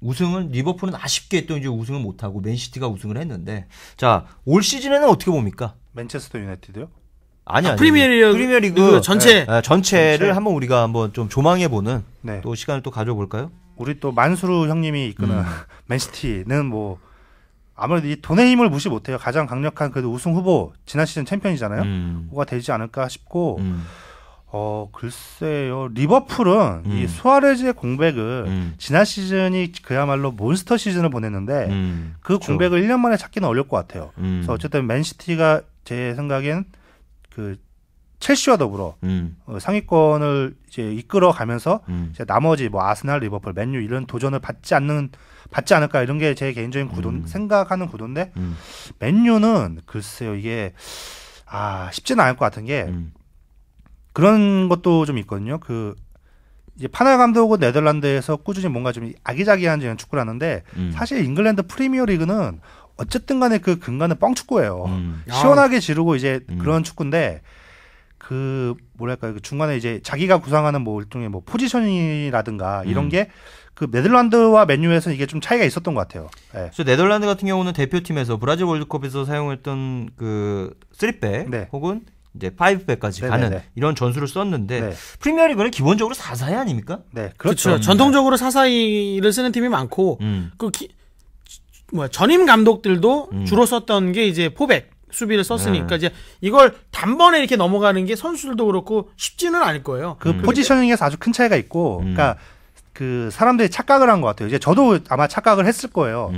A: 우승은 리버풀은 아쉽게 또 이제 우승을 못 하고 맨시티가 우승을 했는데 자, 올 시즌에는 어떻게 봅니까?
B: 맨체스터 유나이티드요?
A: 아니
C: 프리미어리그
A: 전체를 한번 우리가 한번 좀 조망해 보는 또 시간을 또 가져 볼까요?
B: 우리 또 만수르 형님이 이끄는 맨시티는 뭐 아무래도 이 돈의 힘을 무시 못해요. 가장 강력한 그 우승 후보 지난 시즌 챔피언이잖아요. 뭐가 되지 않을까 싶고 글쎄요. 리버풀은 이 수아레즈의 공백을 지난 시즌이 그야말로 몬스터 시즌을 보냈는데 그 공백을 1년 만에 찾기는 어려울 것 같아요. 그래서 어쨌든 맨시티가 제 생각엔 그 첼시와 더불어 상위권을 이제 이끌어가면서 이제 나머지 뭐 아스날, 리버풀, 맨유 이런 도전을 받지 않을까 이런 게 제 개인적인 생각하는 구도인데 맨유는 글쎄요 이게 쉽지는 않을 것 같은 게 그런 것도 좀 있거든요. 그 이제 파날 감독은 네덜란드에서 꾸준히 뭔가 좀 아기자기한 축구를 하는데 사실 잉글랜드 프리미어리그는 어쨌든 간에 그 근간은 뻥축구예요. 시원하게 지르고 이제 그런 축구인데 그 뭐랄까요? 그 중간에 이제 자기가 구상하는 뭐 일종의 뭐 포지션이라든가 이런 게 그 네덜란드와 맨유에서는 이게 좀 차이가 있었던 것 같아요. 네.
A: 그래서 네덜란드 같은 경우는 대표팀에서 브라질 월드컵에서 사용했던 그 3백
B: 네.
A: 혹은 이제 5백까지
B: 네네네.
A: 가는 이런 전술을 썼는데
B: 네.
A: 프리미어리그는 기본적으로 4-4이 아닙니까?
B: 네,
C: 그렇죠.
B: 그렇죠.
C: 전통적으로 사사이를 쓰는 팀이 많고 전임 감독들도 주로 썼던 게 이제 포백 수비를 썼으니까 이제 이걸 단번에 이렇게 넘어가는 게 선수들도 그렇고 쉽지는 않을 거예요.
B: 그 포지셔닝에서 아주 큰 차이가 있고, 그러니까 그 사람들이 착각을 한 것 같아요. 이제 저도 아마 착각을 했을 거예요.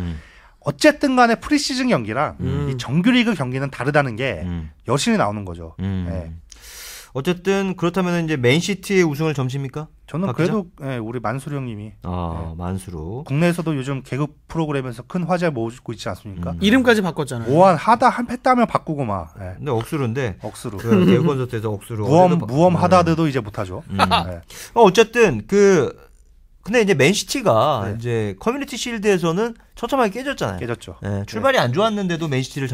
B: 어쨌든 간에 프리시즌 경기랑 이 정규리그 경기는 다르다는 게 여신이 나오는 거죠. 네.
A: 어쨌든 그렇다면 이제 맨시티의 우승을 점칩니까?
B: 저는
A: 박
B: 그래도 네, 우리 만수리 형님이
A: 만수로
B: 국내에서도 요즘 개그 프로그램에서 큰 화제를 모으고 있지 않습니까?
C: 이름까지 바꿨잖아요.
B: 모한 하다 한 패따면 바꾸고 막 네.
A: 근데 억수로인데
B: 억수로
A: 그 대우 콘서트에서 억수로
B: 무엄 하다드도 이제 못하죠. 네.
A: 어쨌든 근데 이제 맨시티가 이제 커뮤니티 실드에서는 처참하게 깨졌잖아요.
B: 깨졌죠.
A: 네, 출발이 안 좋았는데도 맨시티를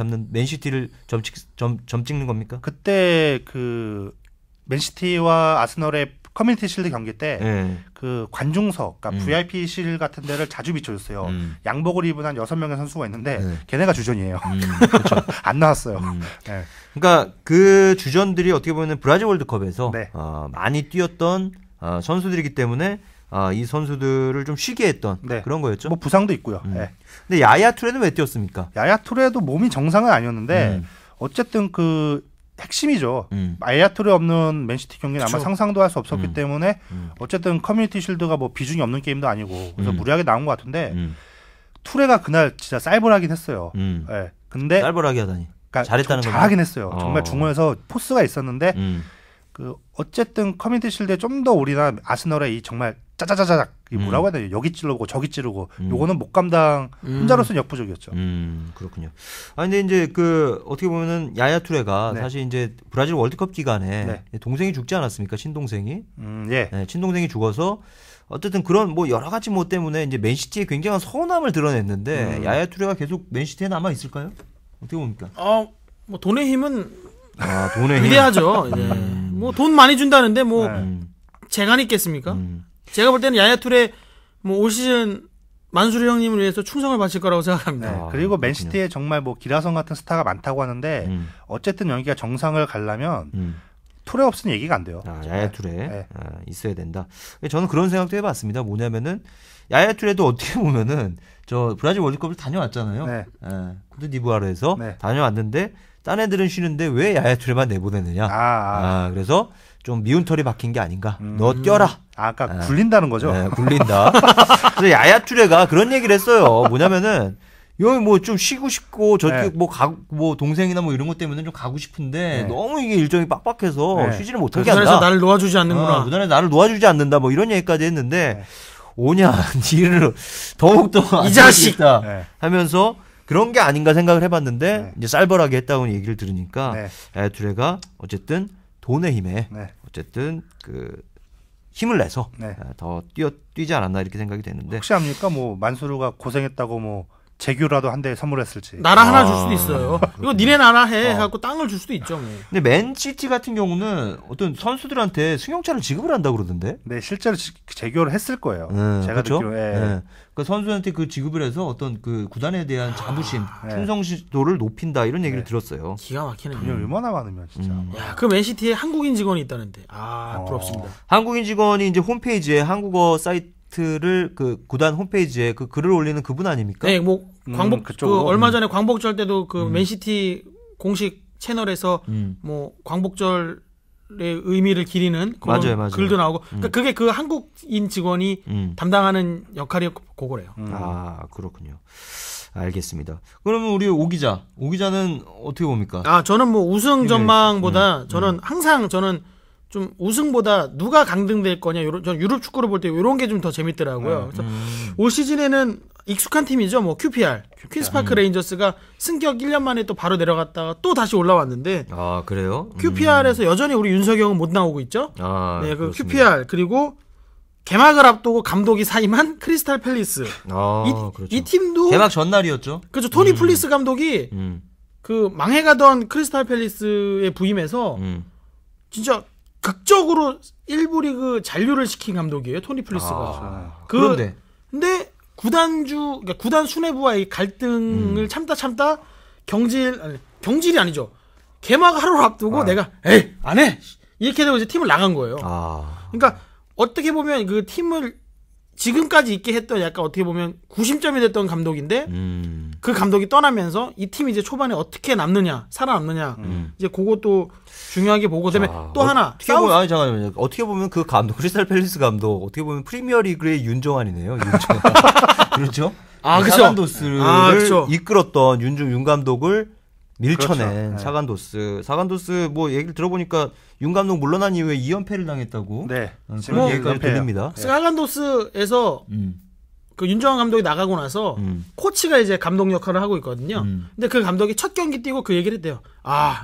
A: 점 찍는 겁니까?
B: 그때 그 맨시티와 아스널의 커뮤니티 실드 경기 때 그 관중석, 그러니까 VIP실 같은 데를 자주 비춰줬어요. 양복을 입은 한 6명의 선수가 있는데 걔네가 주전이에요.
A: 그렇죠.
B: 안 나왔어요. 네.
A: 그러니까 그 주전들이 어떻게 보면 브라질 월드컵에서
B: 네.
A: 많이 뛰었던 선수들이기 때문에 이 선수들을 좀 쉬게 했던
B: 네.
A: 그런 거였죠.
B: 뭐 부상도 있고요. 네.
A: 근데 야야 투레는 왜 뛰었습니까?
B: 야야 투레도 몸이 정상은 아니었는데 어쨌든 그 핵심이죠. 야야 투레 없는 맨시티 경기는
C: 그쵸.
B: 아마 상상도 할 수 없었기 때문에 어쨌든 커뮤니티 실드가 뭐 비중이 없는 게임도 아니고 그래서 무리하게 나온 것 같은데 투레가 그날 진짜 쌀벌하긴 했어요. 네. 근데
A: 쌀벌하게 하다니.
B: 그러니까
A: 잘했다는 거죠.
B: 잘하긴 했어요. 정말 중원에서 포스가 있었는데 그 어쨌든 커뮤니티 실드에 좀 더 우리나 아스널의 이 정말 짜자자자작 이 뭐라고 해야 되나 여기 찌르고 저기 찌르고 요거는 목 감당 혼자로서는 역부족이었죠.
A: 그렇군요. 근데 이제 그 어떻게 보면은 야야 투레가
B: 네.
A: 사실 이제 브라질 월드컵 기간에
B: 네.
A: 동생이 죽지 않았습니까? 친동생이.
B: 예.
A: 네, 친동생이 죽어서 어쨌든 그런 뭐 여러 가지 뭐 때문에 이제 맨시티에 굉장한 서운함을 드러냈는데 야야 투레가 계속 맨시티에 남아 있을까요? 어떻게 봅니까?
C: 뭐 돈의 힘은
A: 돈의 힘.
C: 위대하죠. 뭐 돈 많이 준다는데 뭐
B: 네.
C: 재간이 있겠습니까? 제가 볼 때는 야야 투레 뭐 올 시즌 만수리 형님을 위해서 충성을 바칠 거라고 생각합니다.
B: 네. 그리고 맨시티에 정말 뭐 기라성 같은 스타가 많다고 하는데 어쨌든 여기가 정상을 가려면 투레 없으면 얘기가 안 돼요.
A: 야야 투레
B: 네.
A: 있어야 된다. 저는 그런 생각도 해봤습니다. 뭐냐면은 야야 투레도 어떻게 보면은 저 브라질 월드컵을 다녀왔잖아요.
B: 네.
A: 코트디부아르에서
B: 네.
A: 다녀왔는데 딴 애들은 쉬는데 왜 야야 투레만 내보내느냐. 그래서 좀 미운 털이 박힌 게 아닌가. 너 뛰어라.
B: 아까 굴린다는 거죠?
A: 네, 굴린다. 그래서 야야 투레가 그런 얘기를 했어요. 뭐냐면은 여기 뭐 좀 쉬고 싶고 저쪽
B: 네.
A: 뭐 동생이나 뭐 이런 것 때문에 좀 가고 싶은데
B: 네.
A: 너무 이게 일정이 빡빡해서
B: 네.
A: 쉬지를 못하게
C: 구단에서
A: 한다.
C: 나를 놓아주지 않는구나.
A: 구단에 나를 놓아주지 않는다. 뭐 이런 얘기까지 했는데 오냐 니를 더욱더
C: 이 자식!
B: 네.
A: 하면서 그런 게 아닌가 생각을 해봤는데
B: 네.
A: 이제 쌀벌하게 했다고 얘기를 들으니까
B: 네.
A: 야야 투레가 어쨌든 돈의 힘에
B: 네.
A: 어쨌든 그 힘을 내서
B: 네.
A: 더 뛰지 않았나 이렇게 생각이 되는데
B: 혹시 압니까? 뭐 만수르가 고생했다고 뭐 재규라도 한 대 선물했을지.
C: 나라 하나 줄 수도 있어요. 이거 니네 나라 해 하고 땅을 줄 수도 있죠. 뭐.
A: 근데 맨시티 같은 경우는 어떤 선수들한테 승용차를 지급을 한다 그러던데.
B: 네, 실제로 재규를 했을 거예요. 제가
A: 그렇죠?
B: 듣기로. 예.
A: 네. 그 선수한테 그 지급을 해서 어떤 그 구단에 대한 자부심,
B: 네.
A: 충성도를 높인다 이런 얘기를 들었어요.
C: 기가 막히네.
B: 돈이 얼마나 많으면 진짜.
C: 야, 그 맨시티에 한국인 직원이 있다는데. 부럽습니다.
A: 한국인 직원이 이제 홈페이지에 한국어 사이트를 그 구단 홈페이지에 그 글을 올리는 그분 아닙니까?
C: 네, 뭐 광복
B: 그쪽으로?
C: 얼마 전에 광복절 때도 그 맨시티 공식 채널에서 뭐 광복절의 의미를 기리는 그런
A: 맞아요.
C: 글도 나오고 그러니까 그게 그 한국인 직원이 담당하는 역할이 그거래요.
A: 그렇군요. 알겠습니다. 그러면 우리 오 기자는 어떻게 봅니까?
C: 저는 뭐 우승 전망보다 저는 항상 좀 우승보다 누가 강등될 거냐 저는 유럽 축구를 볼 때 이런 게 좀 더 재밌더라고요. 그래서 올 시즌에는 익숙한 팀이죠. 뭐 QPR, 퀸스파크 레인저스가 승격 1년 만에 또 바로 내려갔다가 또 다시 올라왔는데
A: 그래요?
C: QPR에서 여전히 우리 윤석영은 못 나오고 있죠. 네, 그
A: 그렇습니다.
C: QPR 그리고 개막을 앞두고 감독이 사임한 크리스탈 팰리스.
A: 그렇죠.
C: 이 팀도
A: 개막 전날이었죠.
C: 그렇죠. 토니 플리스 감독이 그 망해가던 크리스탈 팰리스에 부임해서 진짜 극적으로 1부 리그 잔류를 시킨 감독이에요. 토니 플리스가.
A: 그런데
C: 근데 그러니까 구단 수뇌부와의 갈등을 참다 경질이 아니죠. 개막 하루를 앞두고 내가 에이 안 해. 이렇게 되고 이제 팀을 나간 거예요. 그러니까 어떻게 보면 그 팀을 지금까지 있게 했던 약간 어떻게 보면 구심점이 됐던 감독인데 그 감독이 떠나면서 이 팀이 이제 초반에 어떻게 남느냐 살아남느냐 이제 그것도 중요하게 보고 그다음에 또 하나
A: 잠깐만요. 어떻게 보면 그 감독 크리스탈 팰리스 감독 어떻게 보면 프리미어리그의 윤정환이네요. 윤정환. 그렇죠?
C: 그렇죠.
A: 사간도스를
C: 그렇죠.
A: 이끌었던 윤 감독을 밀쳐낸
B: 그렇죠.
A: 사간도스 뭐 얘기를 들어보니까 윤 감독 물러난 이후에 2연패를 당했다고.
B: 네.
A: 그런 얘기가 들립니다.
C: 사간도스에서 그 윤정환 감독이 나가고 나서 코치가 이제 감독 역할을 하고 있거든요. 근데 그 감독이 첫 경기 뛰고 그 얘기를 했대요.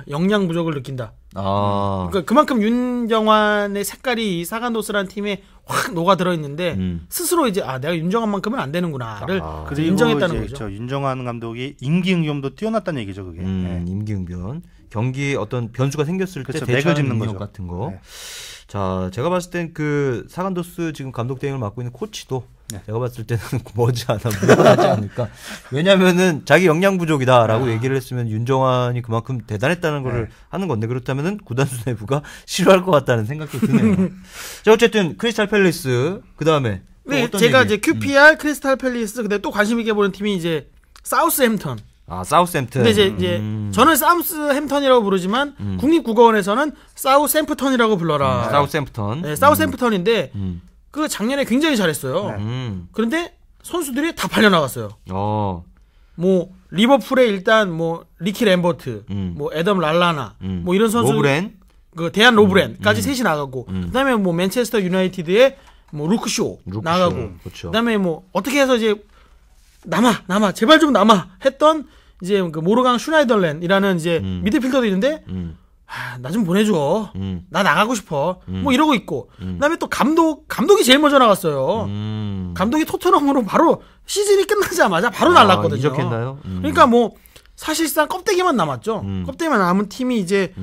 C: 역량 부족을 느낀다. 그러니까 그만큼 윤정환의 색깔이 이 사간도스라는 팀에 확 녹아 들어 있는데 스스로 이제 내가 윤정환만큼은 안 되는구나를
B: 그리고
C: 인정했다는
B: 이제
C: 거죠.
B: 윤정환 감독이 임기응변도 뛰어났다는 얘기죠, 그게. 네.
A: 임기응변. 경기에 어떤 변수가 생겼을 때
B: 그렇죠.
A: 대처하는
B: 짚는
A: 능력
B: 거죠.
A: 같은 거.
B: 네.
A: 자, 제가 봤을 땐 그 사간도스 지금 감독 대행을 맡고 있는 코치도 제가 봤을 때는 머지않아 물러나지 않을까. 왜냐면은 자기 역량 부족이다라고 얘기를 했으면 윤정환이 그만큼 대단했다는 걸 하는 건데 그렇다면은 구단 수뇌부가 싫어할 것 같다는 생각도 드네요. 자, 어쨌든 크리스탈 팰리스 그다음에
C: 네, 제가 이제 QPR, 크리스탈 팰리스 근데 또 관심 있게 보는 팀이 이제 사우스햄턴.
A: 사우스햄튼.
C: 근데 이제 저는 사우스햄턴이라고 부르지만 국립국어원에서는 사우스햄프턴이라고 불러라.
A: 사우스햄프턴.
C: 네, 사우스햄프턴인데 그 작년에 굉장히 잘했어요. 그런데 선수들이 다 팔려 나갔어요. 뭐 리버풀에 일단 뭐 리키 램버트, 뭐 애덤 랄라나, 뭐 이런 선수,
A: 로브렌,
C: 그 대한 로브렌까지 셋이 나가고, 그다음에 뭐 맨체스터 유나이티드에 뭐 루크쇼 나가고,
A: 그렇죠.
C: 그다음에 뭐 어떻게 해서 이제 남아 제발 좀 남아 했던 이제 그 모르강 슈나이덜랜이라는 이제 미드필더도 있는데 나 좀 보내줘. 나 나가고 싶어. 뭐 이러고 있고. 그다음에 또 감독이 제일 먼저 나갔어요. 감독이 토트넘으로 바로 시즌이 끝나자마자 바로 날랐거든요.
A: 이적했나요?
C: 그러니까 뭐 사실상 껍데기만 남았죠. 껍데기만 남은 팀이 이제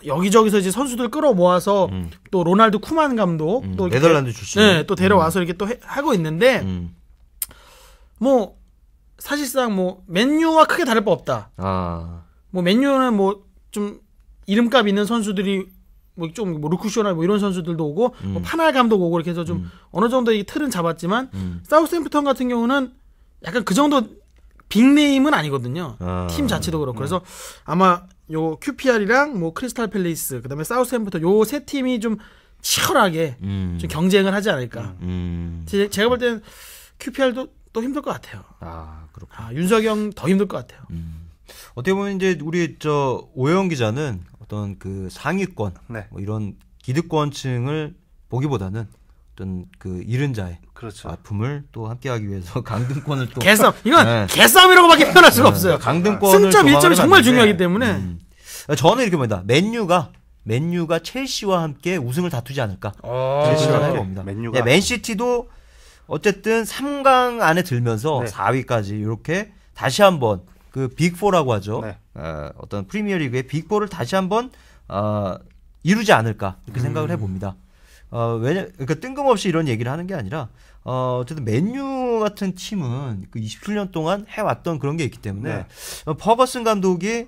C: 여기저기서 이제 선수들 끌어모아서 또 로날드 쿠만 감독 또
A: 네덜란드 출신.
C: 네, 또 데려와서 이렇게 또 하고 있는데 뭐 사실상 뭐 맨유와 크게 다를 바 없다. 뭐 맨유는 뭐 좀 이름값 있는 선수들이 뭐 좀 뭐 루크쇼나 뭐 이런 선수들도 오고 뭐 파날 감독 오고 이렇게 해서 좀 어느 정도 이 틀은 잡았지만 사우스햄프턴 같은 경우는 약간 그 정도 빅네임은 아니거든요. 팀 자체도 그렇고 그래서 아마 요 QPR이랑 뭐 크리스탈 팰리스 그다음에 사우스햄프턴 요 세 팀이 좀 치열하게 좀 경쟁을 하지 않을까. 제가 볼 때는 QPR도 또 힘들 것 같아요.
A: 그렇구나.
C: 윤석영 더 힘들 것 같아요.
A: 어떻게 보면 이제 우리 오해영 기자는 어떤 그 상위권 뭐 이런 기득권층을 보기보다는 어떤 그 잃은 자의
B: 그렇죠.
A: 아픔을 또 함께하기 위해서 강등권을 또
C: 개싸움 이건 개싸움이라고밖에 표현할 수가 없어요.
A: 강등권을
C: 승점 1점이 정말 중요하기 때문에
A: 저는 이렇게 봅니다. 맨유가 첼시와 함께 우승을 다투지 않을까 생각해 봅니다. 맨시티도 어쨌든 3강 안에 들면서 4위까지 이렇게 다시 한번 그 빅4라고 하죠. 어떤 프리미어리그의 빅4를 다시 한번 이루지 않을까 이렇게 생각을 해봅니다. 그러니까 뜬금없이 이런 얘기를 하는 게 아니라 어쨌든 맨유 같은 팀은 그 27년 동안 해왔던 그런 게 있기 때문에 퍼거슨 감독이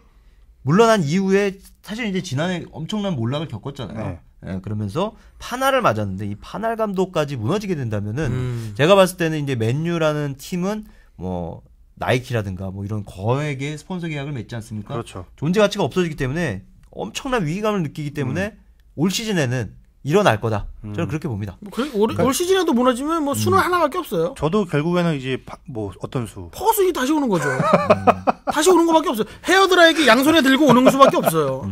A: 물러난 이후에 사실 이제 지난해 엄청난 몰락을 겪었잖아요. 그러면서 파날을 맞았는데 이 파날 감독까지 무너지게 된다면은 제가 봤을 때는 이제 맨유라는 팀은 뭐 나이키라든가 뭐 이런 거액의 스폰서 계약을 맺지 않습니까?
B: 그렇죠.
A: 존재 가치가 없어지기 때문에 엄청난 위기감을 느끼기 때문에 올 시즌에는 일어날 거다. 저는 그렇게 봅니다.
C: 올 시즌에도 무너지면 뭐 수는 하나밖에 없어요.
B: 저도 결국에는 이제 뭐 어떤 수
C: 퍼거슨이 다시 오는 거죠. 다시 오는 것밖에 없어요. 헤어드라이기 양손에 들고 오는 수밖에 없어요.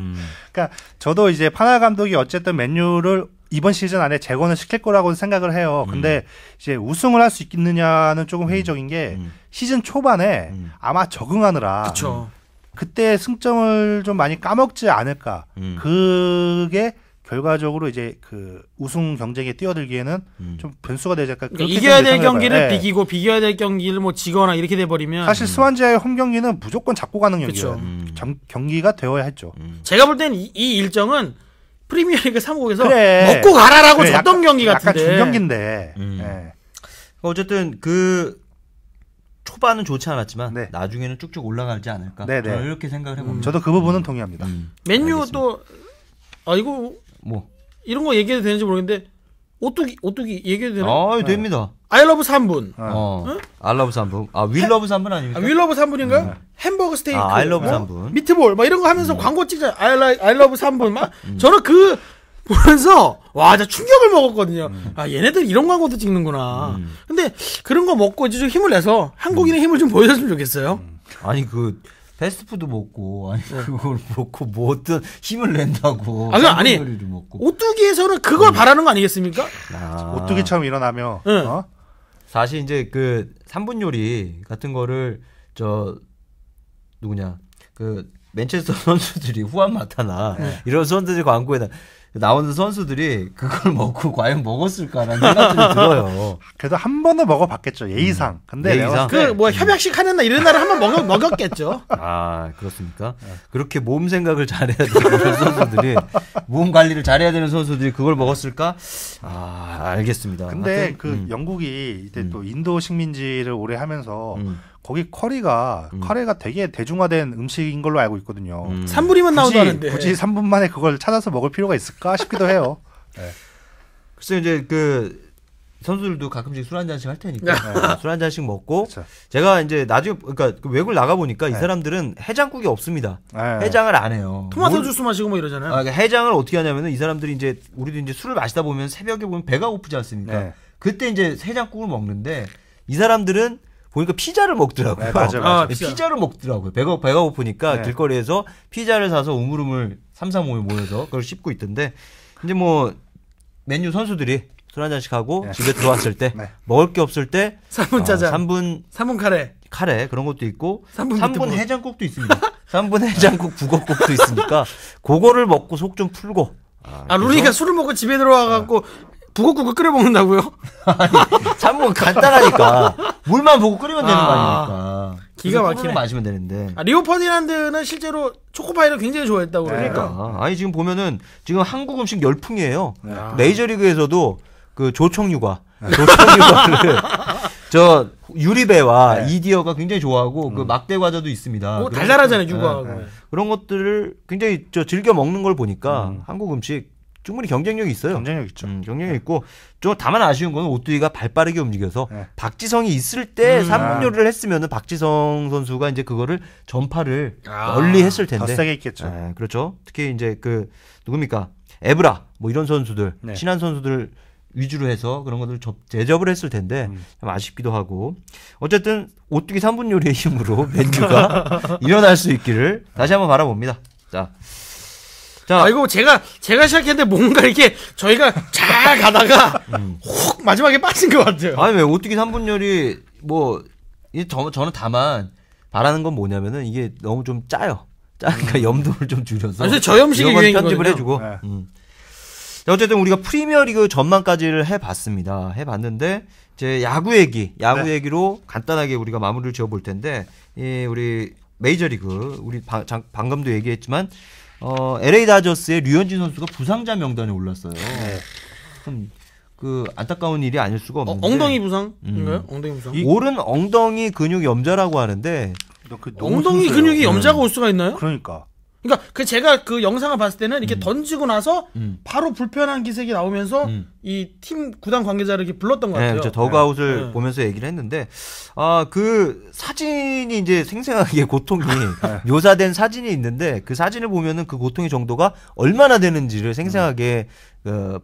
B: 그러니까 저도 이제 파날 감독이 어쨌든 맨유를 이번 시즌 안에 재건을 시킬 거라고 생각을 해요. 근데 이제 우승을 할 수 있느냐는 조금 회의적인 게 시즌 초반에 아마 적응하느라
C: 그쵸.
B: 그때 승점을 좀 많이 까먹지 않을까. 그게 결과적으로 이제 그 우승 경쟁에 뛰어들기에는 좀 변수가 되지 않을까.
C: 그러니까 이겨야 될 경기를 비기고 비겨야 될 경기를 뭐 지거나 이렇게 돼 버리면
B: 사실 스완지와의 홈 경기는 무조건 잡고 가는 경기예요.
C: 그쵸.
B: 경기가 되어야 했죠.
C: 제가 볼 때는 이 일정은 프리미어리그 3국에서
B: 그래.
C: 먹고 가라라고
B: 그래,
C: 줬던 경기
B: 약간
C: 같은데.
B: 중경기인데.
A: 네. 어쨌든 그 초반은 좋지 않았지만
B: 네.
A: 나중에는 쭉쭉 올라가지 않을까.
B: 네네.
A: 저는 이렇게 생각을 해봅니다.
B: 저도 그 부분은 동의합니다.
C: 맨유
A: 알겠습니다.
C: 또 이거
A: 뭐.
C: 이런 거 얘기해도 되는지 모르겠는데 오뚜기 얘기해도 되나?
A: 됩니다.
C: 아이러브 3분.
A: 알러브 3분. 윌러브 3분 아닙니까?
C: 윌러브 3분인가요? 햄버거 스테이크.
A: 아이러브 3분.
C: 미트볼 막 이런 거 하면서 광고 찍자. 아이러브 3분 막 저는 그 보면서 와, 진짜 충격을 먹었거든요. 얘네들 이런 광고도 찍는구나. 근데 그런 거 먹고 이제 좀 힘을 내서 한국인의 힘을 좀 보여줬으면 좋겠어요.
A: 아니 그 패스트푸드 먹고 그걸 먹고 뭐 어떤 힘을 낸다고.
C: 아니
A: 먹고.
C: 오뚜기에서는 그걸 바라는 거 아니겠습니까?
B: 오뚜기처럼 일어나며
A: 사실 이제 그 3분 요리 같은 거를 누구냐 그 맨체스터 선수들이 후안 마타나 이런 선수들 광고에 나오는 선수들이 그걸 먹고 과연 먹었을까라는 생각이 들어요.
B: 그래도 한 번은 먹어봤겠죠. 예의상. 근데
A: 예의상?
B: 내가
C: 뭐 협약식 하는 날 이런 날에 한번 먹었겠죠.
A: 그렇습니까? 그렇게 몸 생각을 잘해야 되는 선수들이 몸 관리를 잘해야 되는 선수들이 그걸 먹었을까? 알겠습니다.
B: 근데
A: 하여튼,
B: 그 영국이 이제 또 인도 식민지를 오래 하면서 거기 커리가 되게 대중화된 음식인 걸로 알고 있거든요.
C: 3분이면 나오다는데.
B: 굳이 3분 만에 그걸 찾아서 먹을 필요가 있을까 싶기도 해요. 네.
A: 글쎄 이제 그 선수들도 가끔씩 술 한 잔씩 할 테니까 술 한 잔씩 먹고
B: 그쵸.
A: 제가 이제 나중에 그러니까 외국을 나가 보니까 이 사람들은 해장국이 없습니다. 해장을 안 해요.
C: 토마토 주스 마시고 뭐 이러잖아요.
A: 그러니까 해장을 어떻게 하냐면은 이 사람들이 이제 우리도 이제 술을 마시다 보면 새벽에 보면 배가 고프지 않습니까?
B: 네.
A: 그때 이제 해장국을 먹는데 이 사람들은 보니까 피자를 먹더라고요.
B: 네, 맞아요.
A: 피자를 먹더라고요. 배가 고프니까
B: 네.
A: 길거리에서 피자를 사서 우물우물 3, 4, 5일 모여서 그걸 씹고 있던데 이제 뭐 맨유 선수들이 술 한 잔씩 하고 집에 들어왔을 때 먹을 게 없을 때
C: 3분 짜장.
A: 3분
C: 카레
A: 그런 것도 있고
C: 3분
A: 해장국도 있습니다. 3분 해장국 북어국도 있으니까 그거를 먹고 속 좀 풀고
C: 루리가 술을 먹고 집에 들어와갖고 북어국을 끓여 먹는다고요?
A: 3분 간단하니까 물만 보고 끓이면 되는 거 아닙니까?
C: 기가 막히네.
A: 마시면 되는데.
C: 리오 퍼디난드는 실제로 초코파이를 굉장히 좋아했다고
A: 그러니까. 아니 지금 보면은 지금 한국 음식 열풍이에요. 메이저리그에서도 그 조청유과를 저 유리배와 이디어가 굉장히 좋아하고 그 막대 과자도 있습니다.
C: 달달하잖아요, 유과하고.
A: 그런 것들을 굉장히 즐겨 먹는 걸 보니까 한국 음식 충분히 경쟁력이 있어요.
B: 경쟁력 있죠.
A: 경쟁력 있고 좀 다만 아쉬운 건 오뚜기가 발 빠르게 움직여서 박지성이 있을 때 3분 요리를 했으면은 박지성 선수가 이제 그거를 전파를 널리 했을 텐데.
B: 더 세게 있겠죠.
A: 그렇죠. 특히 이제 그 누굽니까? 에브라 뭐 이런 선수들 친한 선수들 위주로 해서 그런 것들 제접을 했을 텐데 참 아쉽기도 하고 어쨌든 오뚜기 3분 요리의 힘으로 맨유가 일어날 수 있기를 다시 한번 바라봅니다. 자,
C: 이거 제가 시작했는데 뭔가 이렇게 저희가 잘 가다가 혹 마지막에 빠진 것 같아요.
A: 아니 왜 오뚜기 3분 요리 뭐 저는 다만 바라는 건 뭐냐면은 이게 너무 좀 짜요. 짜니까 염도를 좀 줄여서.
C: 사실 저염식이 유행이거든요.
A: 편집을 해주고. 자, 어쨌든 우리가 프리미어리그 전망까지를 해봤는데 이제 야구 얘기로 간단하게 우리가 마무리를 지어볼 텐데 우리 메이저리그 우리 방금도 얘기했지만 LA 다저스의 류현진 선수가 부상자 명단에 올랐어요. 참 그 안타까운 일이 아닐 수가 없는데.
C: 엉덩이 부상인가요? 엉덩이 부상.
A: 오른 엉덩이 근육 염좌라고 하는데
C: 엉덩이 근육이 염좌가 올 수가 있나요?
B: 그러니까
C: 제가 그 영상을 봤을 때는 이렇게 던지고 나서 바로 불편한 기색이 나오면서 이 팀 구단 관계자를 이렇게 불렀던 것 같아요.
A: 그렇죠. 더그아웃을 보면서 얘기를 했는데 그 사진이 이제 생생하게 고통이 묘사된 사진이 있는데 그 사진을 보면은 그 고통의 정도가 얼마나 되는지를 생생하게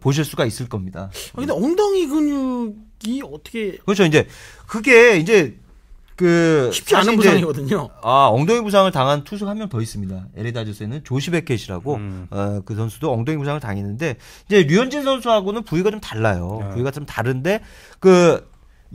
A: 보실 수가 있을 겁니다.
C: 근데 엉덩이 근육이 어떻게
A: 그렇죠. 이제 그게 이제
C: 쉽지 않은 부상이거든요.
A: 엉덩이 부상을 당한 투수가 한 명 더 있습니다. LA 다저스에는 조시 베켓이라고 그 선수도 엉덩이 부상을 당했는데 이제 류현진 선수하고는 부위가 좀 달라요. 부위가 좀 다른데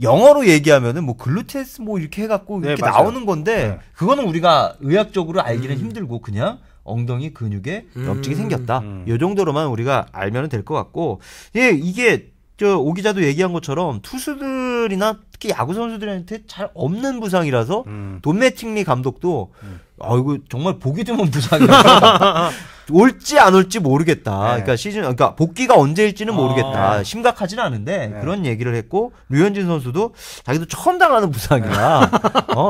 A: 영어로 얘기하면은 뭐 글루테스 뭐 이렇게 해갖고 이렇게
B: 맞아요.
A: 나오는 건데 그거는 우리가 의학적으로 알기는 힘들고 그냥 엉덩이 근육에 염증이 생겼다. 이 정도로만 우리가 알면 될 것 같고, 예, 이게 저 오 기자도 얘기한 것처럼 투수들이나 특히 야구 선수들한테 잘 없는 부상이라서 돈 매팅리 감독도 이거 정말 보기 드문 부상이야. 올지 안 올지 모르겠다.
B: 네.
A: 그러니까 복귀가 언제일지는 모르겠다. 심각하지는 않은데
B: 네.
A: 그런 얘기를 했고, 류현진 선수도 자기도 처음 당하는 부상이라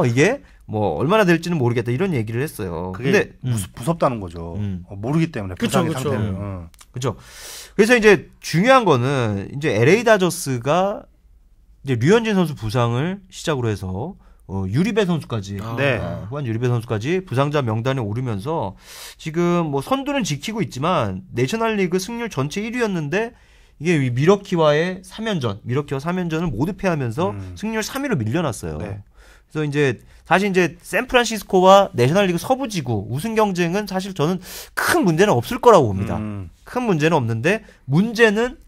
A: 이게 뭐 얼마나 될지는 모르겠다 이런 얘기를 했어요.
B: 그게
A: 근데
B: 무섭다는 거죠. 모르기 때문에
C: 그쵸,
B: 부상의
C: 그쵸.
B: 상태를.
A: 그렇죠. 그래서 이제 중요한 거는 이제 LA 다저스가 이제 류현진 선수 부상을 시작으로 해서 유리배 선수까지
B: 네.
A: 후반 유리배 선수까지 부상자 명단에 오르면서 지금 뭐 선두는 지키고 있지만 내셔널리그 승률 전체 1위였는데 이게 미러키와의 3연전, 미러키와 3연전을 모두 패하면서 승률 3위로 밀려났어요.
B: 네.
A: 그래서 이제 사실 이제 샌프란시스코와 내셔널리그 서부지구 우승 경쟁은 사실 저는 큰 문제는 없을 거라고 봅니다. 큰 문제는 없는데 문제는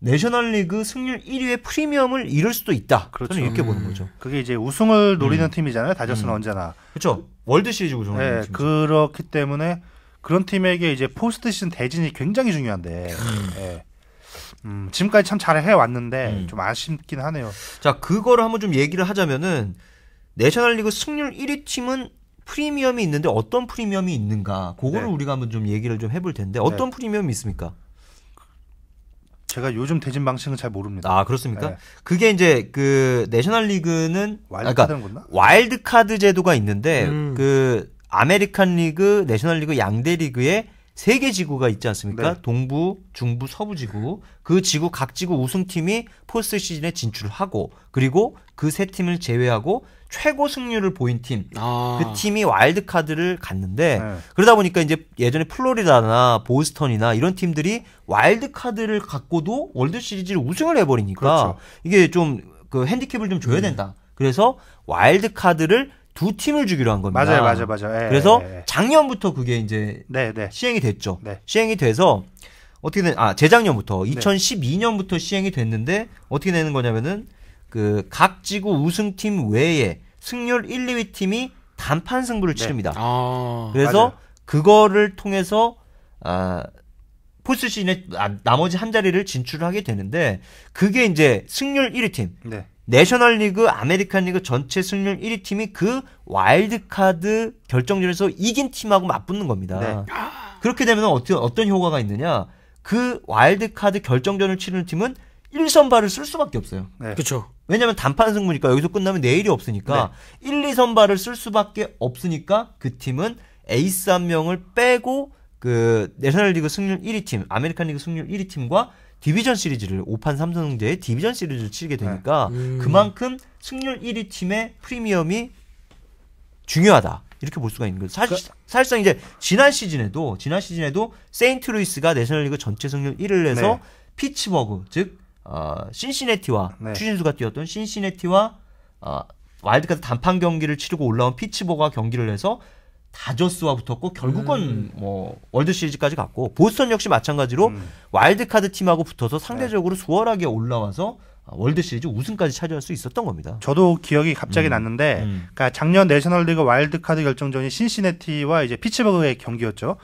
A: 내셔널리그 승률 1위의 프리미엄을 잃을 수도 있다.
B: 그렇죠.
A: 저는 이렇게 보는 거죠.
B: 그게 이제 우승을 노리는 팀이잖아요. 다저스는 언제나.
A: 그렇죠. 월드 시리즈 우승을
B: 네,
A: 노리는 팀이죠.
B: 그렇기 때문에 그런 팀에게 이제 포스트 시즌 대진이 굉장히 중요한데. 네. 지금까지 참 잘 해왔는데 좀 아쉽긴 하네요.
A: 자, 그거를 한번 좀 얘기를 하자면은 내셔널리그 승률 1위 팀은 프리미엄이 있는데 어떤 프리미엄이 있는가? 그거를
B: 네.
A: 우리가 한번 좀 얘기를 좀 해볼 텐데 어떤 프리미엄이 있습니까?
B: 제가 요즘 대진 방식은 잘 모릅니다.
A: 아, 그렇습니까?
B: 네.
A: 그게 이제 그 내셔널리그는
B: 와일드카드는 건나?
A: 와일드카드 제도가 있는데 그 아메리칸 리그, 내셔널리그 양대 리그에 3개 지구가 있지 않습니까?
B: 네.
A: 동부, 중부, 서부 지구. 그 지구 각 지구 우승팀이 포스트 시즌에 진출을 하고 그리고 그 세 팀을 제외하고 최고 승률을 보인 팀, 그 팀이 와일드카드를 갔는데
B: 네.
A: 그러다 보니까 이제 예전에 플로리다나 보스턴이나 이런 팀들이 와일드카드를 갖고도 월드시리즈를 우승을 해버리니까
B: 그렇죠.
A: 이게 좀 그 핸디캡을 좀 줘야 된다. 그래서 와일드카드를 2팀을 주기로 한 겁니다.
B: 맞아요. 예,
A: 그래서
B: 예, 예.
A: 작년부터 그게 이제
B: 네.
A: 시행이 됐죠.
B: 네.
A: 시행이 돼서 어떻게 재작년부터 2012년부터 시행이 됐는데 어떻게 되는 거냐면은 그 각 지구 우승팀 외에 승률 1, 2위 팀이 단판 승부를 치릅니다. 그래서
B: 맞아요.
A: 그거를 통해서 포스트 시즌에 나머지 한 자리를 진출하게 되는데 그게 이제 승률 1위 팀.
B: 네.
A: 내셔널리그, 아메리칸 리그 전체 승률 1위 팀이 그 와일드카드 결정전에서 이긴 팀하고 맞붙는 겁니다.
B: 네.
A: 그렇게 되면 어떤 효과가 있느냐? 그 와일드카드 결정전을 치르는 팀은 1선발을 쓸 수밖에 없어요.
B: 네.
C: 그렇죠.
A: 왜냐면 단판 승부니까 여기서 끝나면 내일이 없으니까 1, 2선발을 쓸 수밖에 없으니까 그 팀은 에이스 한 명을 빼고 그 내셔널리그 승률 1위 팀, 아메리칸 리그 승률 1위 팀과 디비전 시리즈를 5판 3승제의 디비전 시리즈를 치르게 되니까 그만큼 승률 1위 팀의 프리미엄이 중요하다. 이렇게 볼 수가 있는 거죠. 사실상 이제 지난 시즌에도 세인트루이스가 내셔널리그 전체 승률 1위를 해서
B: 네.
A: 피츠버그 즉 신시내티와
B: 네.
A: 추신수가 뛰었던 신시내티와 와일드카드 단판 경기를 치르고 올라온 피츠버그가 경기를 해서 다저스와 붙었고 결국은 뭐 월드 시리즈까지 갔고 보스턴 역시 마찬가지로 와일드카드 팀하고 붙어서 상대적으로 수월하게 올라와서 월드 시리즈 우승까지 차지할 수 있었던 겁니다.
B: 저도 기억이 갑자기 났는데, 그러니까 작년 내셔널리그 와일드카드 결정전이 신시내티와 이제 피츠버그의 경기였죠.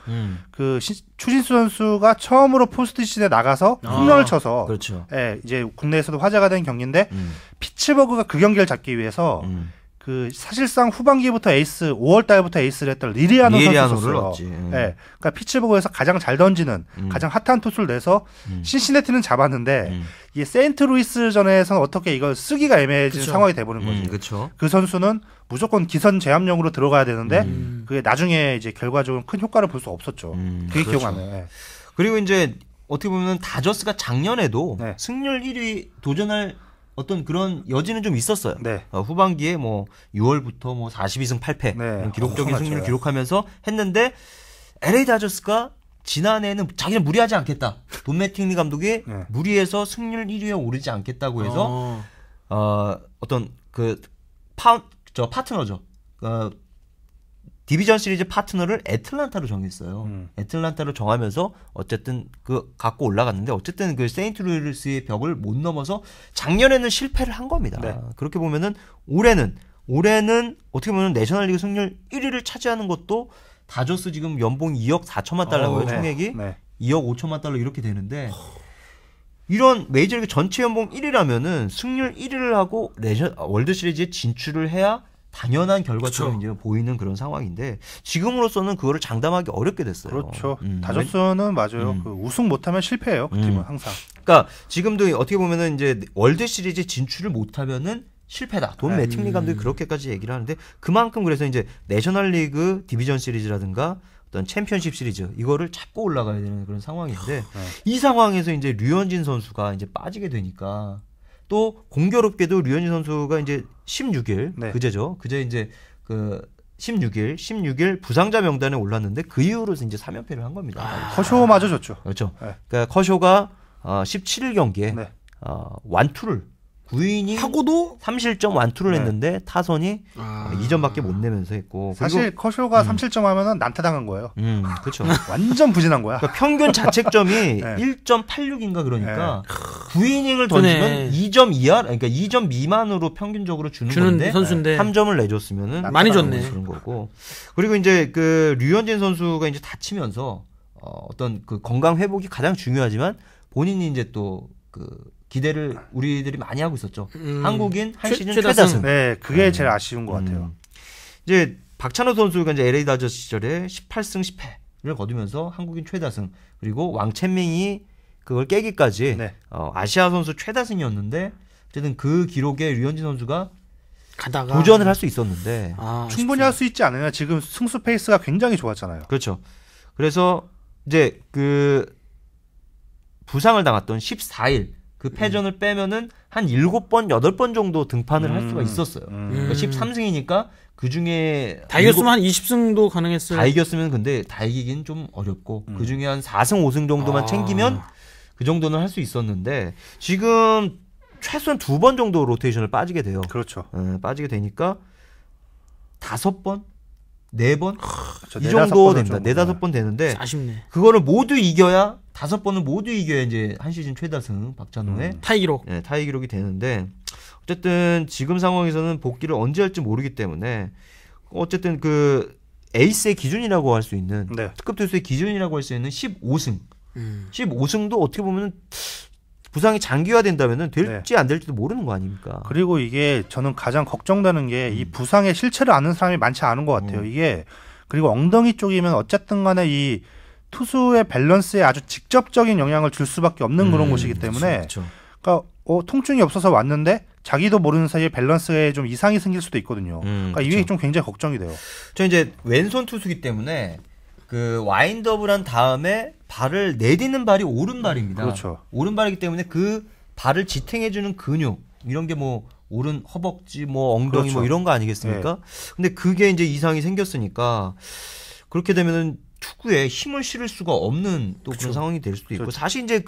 B: 그 추신수 선수가 처음으로 포스트 시즌에 나가서 홈런을 쳐서,
A: 그렇죠.
B: 예, 이제 국내에서도 화제가 된 경기인데 피츠버그가 그 경기를 잡기 위해서 그 사실상 후반기부터 에이스 5월 달부터 에이스를 했던 리리아노
A: 리리아노를
B: 선수였어요.
A: 넣었지.
B: 예. 그러니까 피츠버그에서 가장 잘 던지는 가장 핫한 투수를 내서 신시내티는 잡았는데 이게 세인트루이스전에서는 어떻게 이걸 쓰기가 애매해지는
C: 그쵸.
B: 상황이 돼버린 거지.
A: 그렇죠.
B: 그 선수는 무조건 기선 제압용으로 들어가야 되는데 그게 나중에 이제 결과적으로 큰 효과를 볼 수 없었죠. 그게
A: 그렇죠.
B: 기억 안 나요. 예.
A: 그리고 이제 어떻게 보면 다저스가 작년에도
B: 네.
A: 승률 1위 도전할 어떤 그런 여지는 좀 있었어요.
B: 네.
A: 후반기에 뭐 6월부터 뭐 42승 8패
B: 네.
A: 기록적인
B: 엄청났죠.
A: 승률을 기록하면서 했는데 LA 다저스가 지난해에는 자기는 무리하지 않겠다. 돈 매팅리 감독이
B: 네.
A: 무리해서 승률 1위에 오르지 않겠다고 해서 어떤 그 파트너죠. 디비전 시리즈 파트너를 애틀란타로 정했어요. 애틀란타로 정하면서 어쨌든 그 갖고 올라갔는데 어쨌든 그 세인트루이스의 벽을 못 넘어서 작년에는 실패를 한 겁니다.
B: 네.
A: 그렇게 보면은 올해는 어떻게 보면 내셔널리그 승률 1위를 차지하는 것도 다저스 지금 연봉 2억 4천만 달러고요. 총액이 2억 5천만 달러 이렇게 되는데 이런 메이저리그 전체 연봉 1위라면은 승률 1위를 하고 월드 시리즈에 진출을 해야 당연한 결과처럼 이제 보이는 그런 상황인데 지금으로서는 그거를 장담하기 어렵게 됐어요.
B: 그렇죠. 다저스는 맞아요. 그 우승 못하면 실패해요. 그 팀은 항상.
A: 그러니까 지금도 어떻게 보면은 이제 월드 시리즈 진출을 못하면은 실패다. 돈 매팅리 감독이 그렇게까지 얘기를 하는데 그만큼 그래서 이제 내셔널리그 디비전 시리즈라든가 어떤 챔피언십 시리즈 이거를 잡고 올라가야 되는 그런 상황인데 이 상황에서 이제 류현진 선수가 이제 빠지게 되니까 또 공교롭게도 류현진 선수가 이제 16일 그제죠. 그제 이제 그 16일 부상자 명단에 올랐는데 그 이후로 이제 3연패를 한 겁니다.
B: 커쇼마저 졌죠.
A: 그렇죠. 그러니까 커쇼가 17일 경기에 완투를 9이닝
C: 하고도
A: 3실점 완투를 했는데 타선이 2점밖에 못 내면서 했고
B: 사실 커쇼가 3실점하면은 난타당한 거예요.
A: 그렇죠.
B: 완전 부진한 거야.
A: 그러니까 평균 자책점이 1.86인가 그러니까 9이닝을 던지면 2점 이하 그러니까 2점 미만으로 평균적으로 주는 건데
C: 선수인데
A: 3점을 내줬으면은
C: 많이 줬네.
A: 그런 거고. 그리고 이제 그 류현진 선수가 이제 다치면서 어떤 그 건강 회복이 가장 중요하지만 본인이 이제 또 그 기대를 우리들이 많이 하고 있었죠. 한국인 한 시즌 최다승.
B: 네, 그게 제일 아쉬운 것 같아요.
A: 이제 박찬호 선수가 이제 LA 다저스 시절에 18승 10패를 거두면서 한국인 최다승 그리고 왕첸밍이 그걸 깨기까지 아시아 선수 최다승이었는데 어쨌든 그 기록에 류현진 선수가
C: 가다가
A: 도전을 할 수 있었는데
B: 충분히 할 수 있지 않느냐. 지금 승수 페이스가 굉장히 좋았잖아요.
A: 그렇죠. 그래서 이제 그 부상을 당했던 14일 그 패전을 빼면은 한 7번, 8번 정도 등판을 할 수가 있었어요. 그러니까 13승이니까 그 중에
C: 다 이겼으면 한 20승도 가능했어요.
A: 다 이겼으면 근데 다 이기긴 좀 어렵고 그 중에 한 4승, 5승 정도만 챙기면 그 정도는 할 수 있었는데 지금 최소한 2번 정도 로테이션을 빠지게 돼요.
B: 그렇죠.
A: 빠지게 되니까 5번, 4번
B: 그렇죠.
A: 이 정도 됩니다. 4-5번 되는데
C: 아쉽네.
A: 그거를 모두 이겨야 5번은 모두 이겨야 이제 한 시즌 최다승 박찬호의
C: 타이 기록.
A: 타이 기록이 되는데 어쨌든 지금 상황에서는 복귀를 언제 할지 모르기 때문에 어쨌든 그 에이스의 기준이라고 할 수 있는 특급 투수의 기준이라고 할 수 있는 15승. 15승도 어떻게 보면 부상이 장기화된다면은 될지 안 될지도 모르는 거 아닙니까?
B: 그리고 이게 저는 가장 걱정되는 게 이 부상의 실체를 아는 사람이 많지 않은 것 같아요. 이게 그리고 엉덩이 쪽이면 어쨌든 간에 이 투수의 밸런스에 아주 직접적인 영향을 줄 수밖에 없는 그런 곳이기 때문에 그러니까 통증이 없어서 왔는데 자기도 모르는 사이에 밸런스에 좀 이상이 생길 수도 있거든요. 그러니까 이게 좀 굉장히 걱정이 돼요.
A: 저 이제 왼손 투수기 때문에 그 와인드업을 한 다음에 발을 내딛는 발이 오른발입니다.
B: 그렇죠.
A: 오른발이기 때문에 그 발을 지탱해주는 근육 이런 게 뭐 오른 허벅지 뭐 엉덩이 뭐 이런 거 아니겠습니까? 근데 그게 이제 이상이 생겼으니까 그렇게 되면은 투구에 힘을 실을 수가 없는 또 그런 상황이 될 수도 있고 사실 이제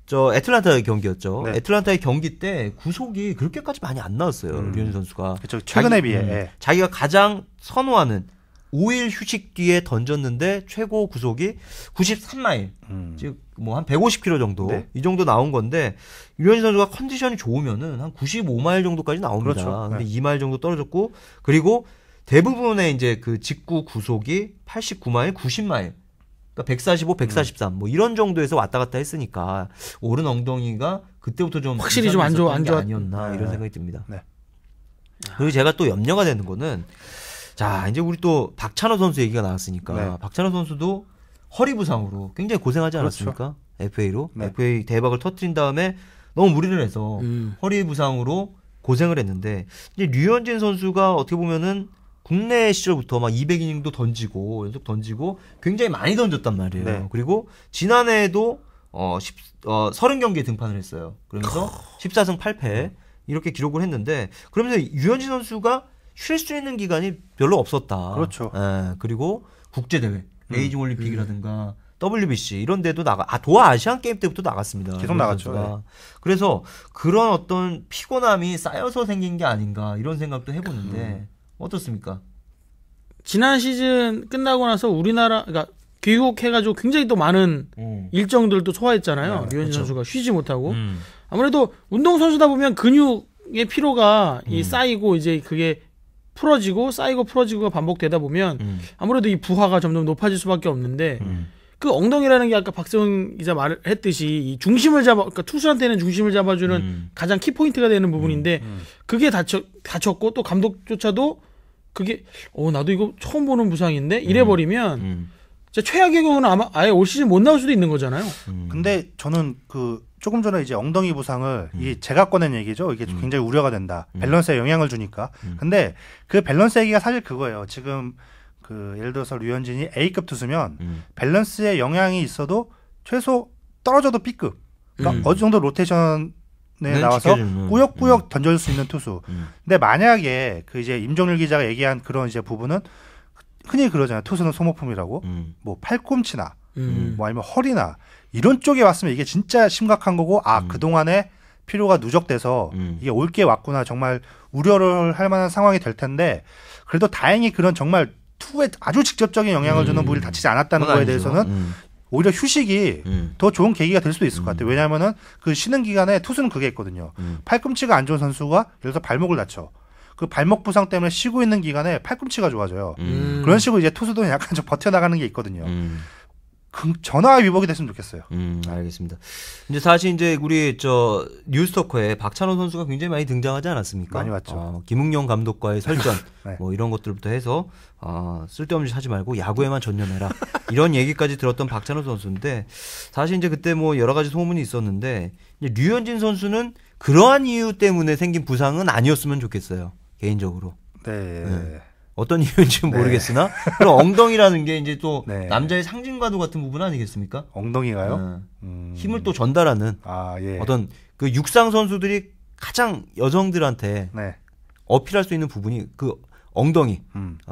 A: 저 애틀란타의 경기였죠. 애틀란타의 경기 때 구속이 그렇게까지 많이 안 나왔어요. 류현진 선수가.
B: 그렇죠. 최근에 비해
A: 자기가 가장 선호하는 5일 휴식 뒤에 던졌는데 최고 구속이 93마일. 즉 뭐 한 150km 정도. 이 정도 나온 건데 류현진 선수가 컨디션이 좋으면은 한 95마일 정도까지 나옵니다.
B: 그렇죠.
A: 근데 2마일 정도 떨어졌고 그리고 대부분의 이제 그 직구 구속이 89마일, 90마일. 그러니까 145, 143 뭐 이런 정도에서 왔다 갔다 했으니까 오른 엉덩이가 그때부터 좀
C: 확실히 좀 안 좋았
A: 아니었나 이런 생각이 듭니다. 그리고 제가 또 염려가 되는 거는 자, 이제 우리 또 박찬호 선수 얘기가 나왔으니까 박찬호 선수도 허리 부상으로 굉장히 고생하지 않았습니까? FA로. FA 대박을 터뜨린 다음에 너무 무리를 해서 허리 부상으로 고생을 했는데 이제 류현진 선수가 어떻게 보면은 국내 시절부터 막 200이닝도 던지고 연속 던지고 굉장히 많이 던졌단 말이에요. 그리고 지난해에도 30경기에 등판을 했어요. 그러면서 14승 8패 이렇게 기록을 했는데 그러면서 류현진 선수가 쉴 수 있는 기간이 별로 없었다.
B: 그렇죠.
A: 그리고 국제대회, 베이징 올림픽이라든가 WBC 이런 데도 도하 아시안 게임 때부터 나갔습니다.
B: 계속 나갔죠.
A: 그래서 그런 어떤 피곤함이 쌓여서 생긴 게 아닌가 이런 생각도 해보는데 어떻습니까?
C: 지난 시즌 끝나고 나서 우리나라 그러니까 귀국해가지고 굉장히 또 많은 일정들도 소화했잖아요. 류현진 선수가 쉬지 못하고 아무래도 운동 선수다 보면 근육의 피로가 이 쌓이고 이제 그게 풀어지고 쌓이고 풀어지고가 반복되다 보면 아무래도 이 부하가 점점 높아질 수밖에 없는데 그 엉덩이라는 게 아까 박세훈 기자 말했듯이 이 중심을 그러니까 투수한테는 중심을 잡아주는 가장 키포인트가 되는 부분인데 그게 다쳤고 또 감독조차도 그게 나도 이거 처음 보는 부상인데 이래버리면 진짜 최악의 경우는 아마 아예 올 시즌 못 나올 수도 있는 거잖아요.
B: 근데 저는 조금 전에 이제 엉덩이 부상을 제가 꺼낸 얘기죠. 이게 굉장히 우려가 된다. 밸런스에 영향을 주니까. 근데 그 밸런스 얘기가 사실 그거예요. 지금 예를 들어서 류현진이 A급 투수면 밸런스에 영향이 있어도 최소 떨어져도 B급. 그러니까 어느 정도 로테이션에 나와서 꾸역꾸역 던져줄 수 있는 투수. 근데 만약에 이제 임종률 기자가 얘기한 그런 이제 부분은 흔히 그러잖아요. 투수는 소모품이라고. 뭐 팔꿈치나 뭐 아니면 허리나 이런 쪽에 왔으면 이게 진짜 심각한 거고 그동안에 피로가 누적돼서 이게 올 게 왔구나 정말 우려를 할 만한 상황이 될 텐데 그래도 다행히 그런 정말 투에 아주 직접적인 영향을 주는 부위를 다치지 않았다는 거에 대해서는 오히려 휴식이 더 좋은 계기가 될 수도 있을 것 같아요. 왜냐하면은 그 쉬는 기간에 투수는 그게 있거든요. 팔꿈치가 안 좋은 선수가 예를 들어서 발목을 다쳐. 그 발목 부상 때문에 쉬고 있는 기간에 팔꿈치가 좋아져요. 그런 식으로 이제 투수도 약간 좀 버텨나가는 게 있거든요. 전화 위복이 됐으면 좋겠어요.
A: 알겠습니다. 이제 사실 이제 우리 뉴스토커에 박찬호 선수가 굉장히 많이 등장하지 않았습니까?
B: 많이 왔죠.
A: 김웅영 감독과의 설전
B: 네.
A: 뭐 이런 것들부터 해서 쓸데없는 짓 하지 말고 야구에만 전념해라 이런 얘기까지 들었던 박찬호 선수인데 사실 이제 그때 뭐 여러 가지 소문이 있었는데 이제 류현진 선수는 그러한 이유 때문에 생긴 부상은 아니었으면 좋겠어요. 개인적으로.
B: 네.
A: 어떤 이유인지는 모르겠으나 그런 엉덩이라는 게 이제 또
B: 네.
A: 남자의 상징과도 같은 부분 아니겠습니까?
B: 엉덩이가요?
A: 힘을 또 전달하는
B: 예.
A: 어떤 그 육상 선수들이 가장 여성들한테
B: 네.
A: 어필할 수 있는 부분이 그 엉덩이.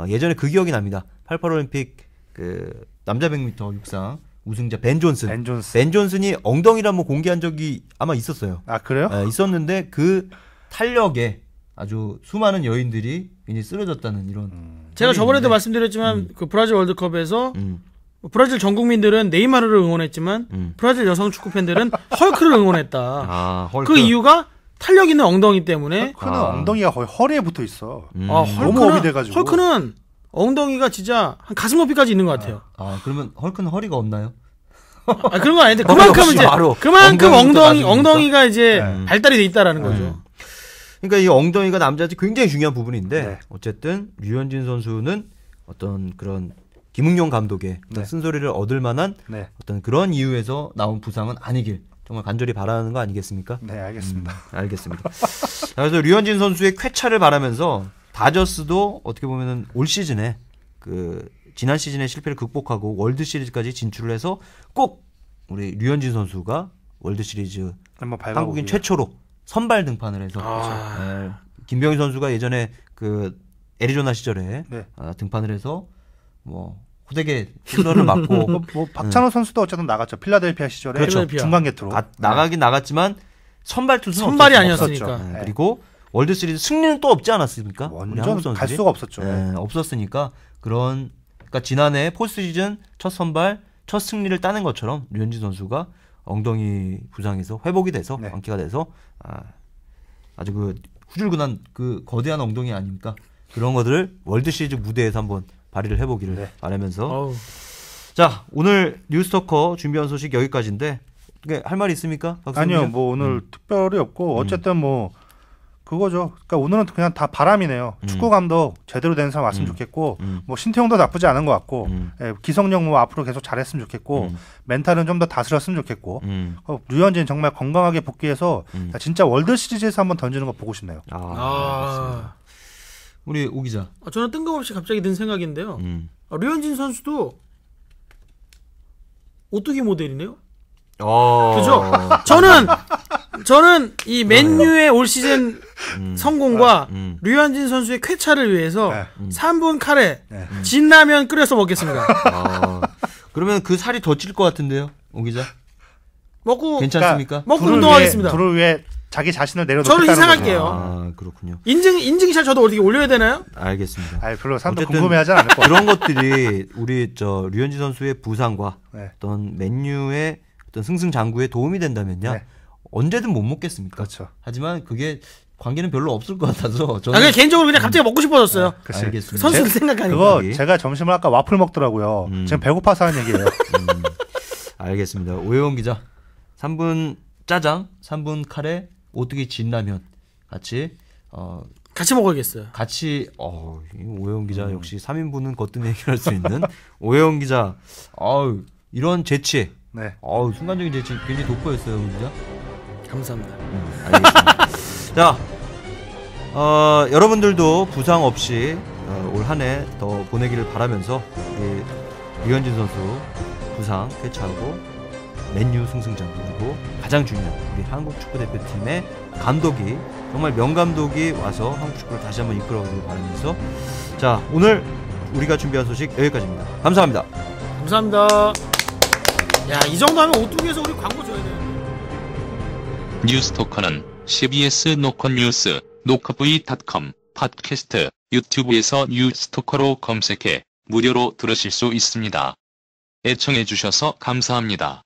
A: 예전에 그 기억이 납니다. 88올림픽 그 남자 100m 육상 우승자 벤 존슨이 엉덩이를 한번 공개한 적이 아마 있었어요.
B: 그래요?
A: 있었는데 그 탄력에 아주 수많은 여인들이 이제 쓰러졌다는 이런.
C: 제가 저번에도 말씀드렸지만 그 브라질 월드컵에서 브라질 전 국민들은 네이마르를 응원했지만 브라질 여성 축구 팬들은 헐크를 응원했다.
A: 헐크.
C: 그 이유가 탄력 있는 엉덩이 때문에.
B: 헐크는 엉덩이가 거의 허리에 붙어 있어.
C: 너무
B: 업이 돼가지고.
C: 헐크는 엉덩이가 진짜 한 가슴 높이까지 있는 것 같아요.
A: 그러면 헐크는 허리가 없나요?
C: 그런 건 아닌데 그만큼 엉덩이가 이제 발달이 돼 있다라는 거죠.
A: 그러니까 이 엉덩이가 남자한테 굉장히 중요한 부분인데
B: 네.
A: 어쨌든 류현진 선수는 어떤 그런 김웅용 감독의 어떤 쓴소리를 얻을 만한 어떤 그런 이유에서 나온 부상은 아니길 정말 간절히 바라는 거 아니겠습니까?
B: 네, 알겠습니다.
A: 알겠습니다. 그래서 류현진 선수의 쾌차를 바라면서 다저스도 어떻게 보면은 올 시즌에 지난 시즌의 실패를 극복하고 월드 시리즈까지 진출을 해서 꼭 우리 류현진 선수가 월드 시리즈 한국인 최초로 선발 등판을 해서 김병희 선수가 예전에 애리조나 시절에 등판을 해서 뭐 호되게 홈런을 맞고
B: 박찬호 선수도 어쨌든 나갔죠. 필라델피아 시절에
A: 그렇죠.
B: 중간 개투로
A: 나가긴 나갔지만 선발 투수는
C: 선발이 아니었으니까.
A: 그리고 월드 시리즈 승리는 또 없지 않았습니까?
B: 완전 갈 수가 없었죠.
A: 없었으니까 그러니까 지난해 포스트 시즌 첫 선발 첫 승리를 따낸 것처럼 류현진 선수가 엉덩이 부상에서 회복이 돼서 완쾌가 돼서 아주 후줄근한 거대한 엉덩이 아닙니까? 그런 것들을 월드 시리즈 무대에서 한번 발휘를 해보기를 바라면서 자 오늘 뉴스토커 준비한 소식 여기까지인데 할 말 있습니까?
B: 아니요, 뭐 오늘 특별히 없고 어쨌든 뭐 그거죠. 그러니까 오늘은 그냥 다 바람이네요. 축구 감독 제대로 된 사람 왔으면 좋겠고, 뭐 신태용도 나쁘지 않은 것 같고, 기성용 뭐 앞으로 계속 잘했으면 좋겠고, 멘탈은 좀 더 다스렸으면 좋겠고, 류현진 정말 건강하게 복귀해서 진짜 월드 시리즈에서 한번 던지는 거 보고 싶네요.
A: 우리 오 기자.
C: 저는 뜬금없이 갑자기 든 생각인데요. 류현진 선수도 오뚜기 모델이네요. 그죠? 저는 이 맨유의 올 시즌 성공과 류현진 선수의 쾌차를 위해서 3분 카레 진라면 끓여서 먹겠습니다.
A: 그러면 그 살이 더 찔 것 같은데요, 오 기자?
C: 먹고
A: 괜찮습니까?
C: 먹고 운동하겠습니다.
B: 불을 위해 자기 자신을 내려놓겠다는
C: 저는 희생할게요.
A: 그렇군요.
C: 인증샷 저도 어떻게 올려야 되나요?
A: 알겠습니다.
B: 별로 사람도 궁금해하지 않을 거예요.
A: 그런 것들이 우리 류현진 선수의 부상과 어떤 맨유의 어떤 승승장구에 도움이 된다면요. 언제든 못 먹겠습니까?
B: 그렇죠.
A: 하지만 그게 관계는 별로 없을 것 같아서 저는
C: 그냥 개인적으로 그냥 갑자기 먹고 싶어졌어요.
B: 글쎄.
A: 알겠습니다.
C: 선수들 생각하니까.
B: 그거 제가 점심을 아까 와플 먹더라고요. 지금 배고파서 하는 얘기예요.
A: 알겠습니다. 오해원 기자 3분 짜장, 3분 카레, 오뚜기 진라면 같이
C: 같이 먹어야겠어요.
A: 이 오해원 기자 역시 3인분은 거뜬히 해결할 수 있는 오해원 기자. 이런 재치.
B: 네.
A: 순간적인 재치 굉장히 돋보였어요, 오해원 기자.
C: 감사합니다.
A: 알겠습니다. 자, 여러분들도 부상 없이 올 한 해 더 보내기를 바라면서 우리 류현진 선수 부상 쾌차하고 맨유 승승장, 그리고 가장 중요한 우리 한국 축구 대표팀의 감독이 정말 명감독이 와서 한국 축구를 다시 한번 이끌어가길 바라면서 자, 오늘 우리가 준비한 소식 여기까지입니다. 감사합니다.
C: 감사합니다. 야, 이 정도 하면 오뚜기에서 우리 광고 줘야 돼요.
D: 뉴스토커는 CBS 노컷뉴스, 노컷v.com, 팟캐스트, 유튜브에서 뉴스토커로 검색해 무료로 들으실 수 있습니다. 애청해주셔서 감사합니다.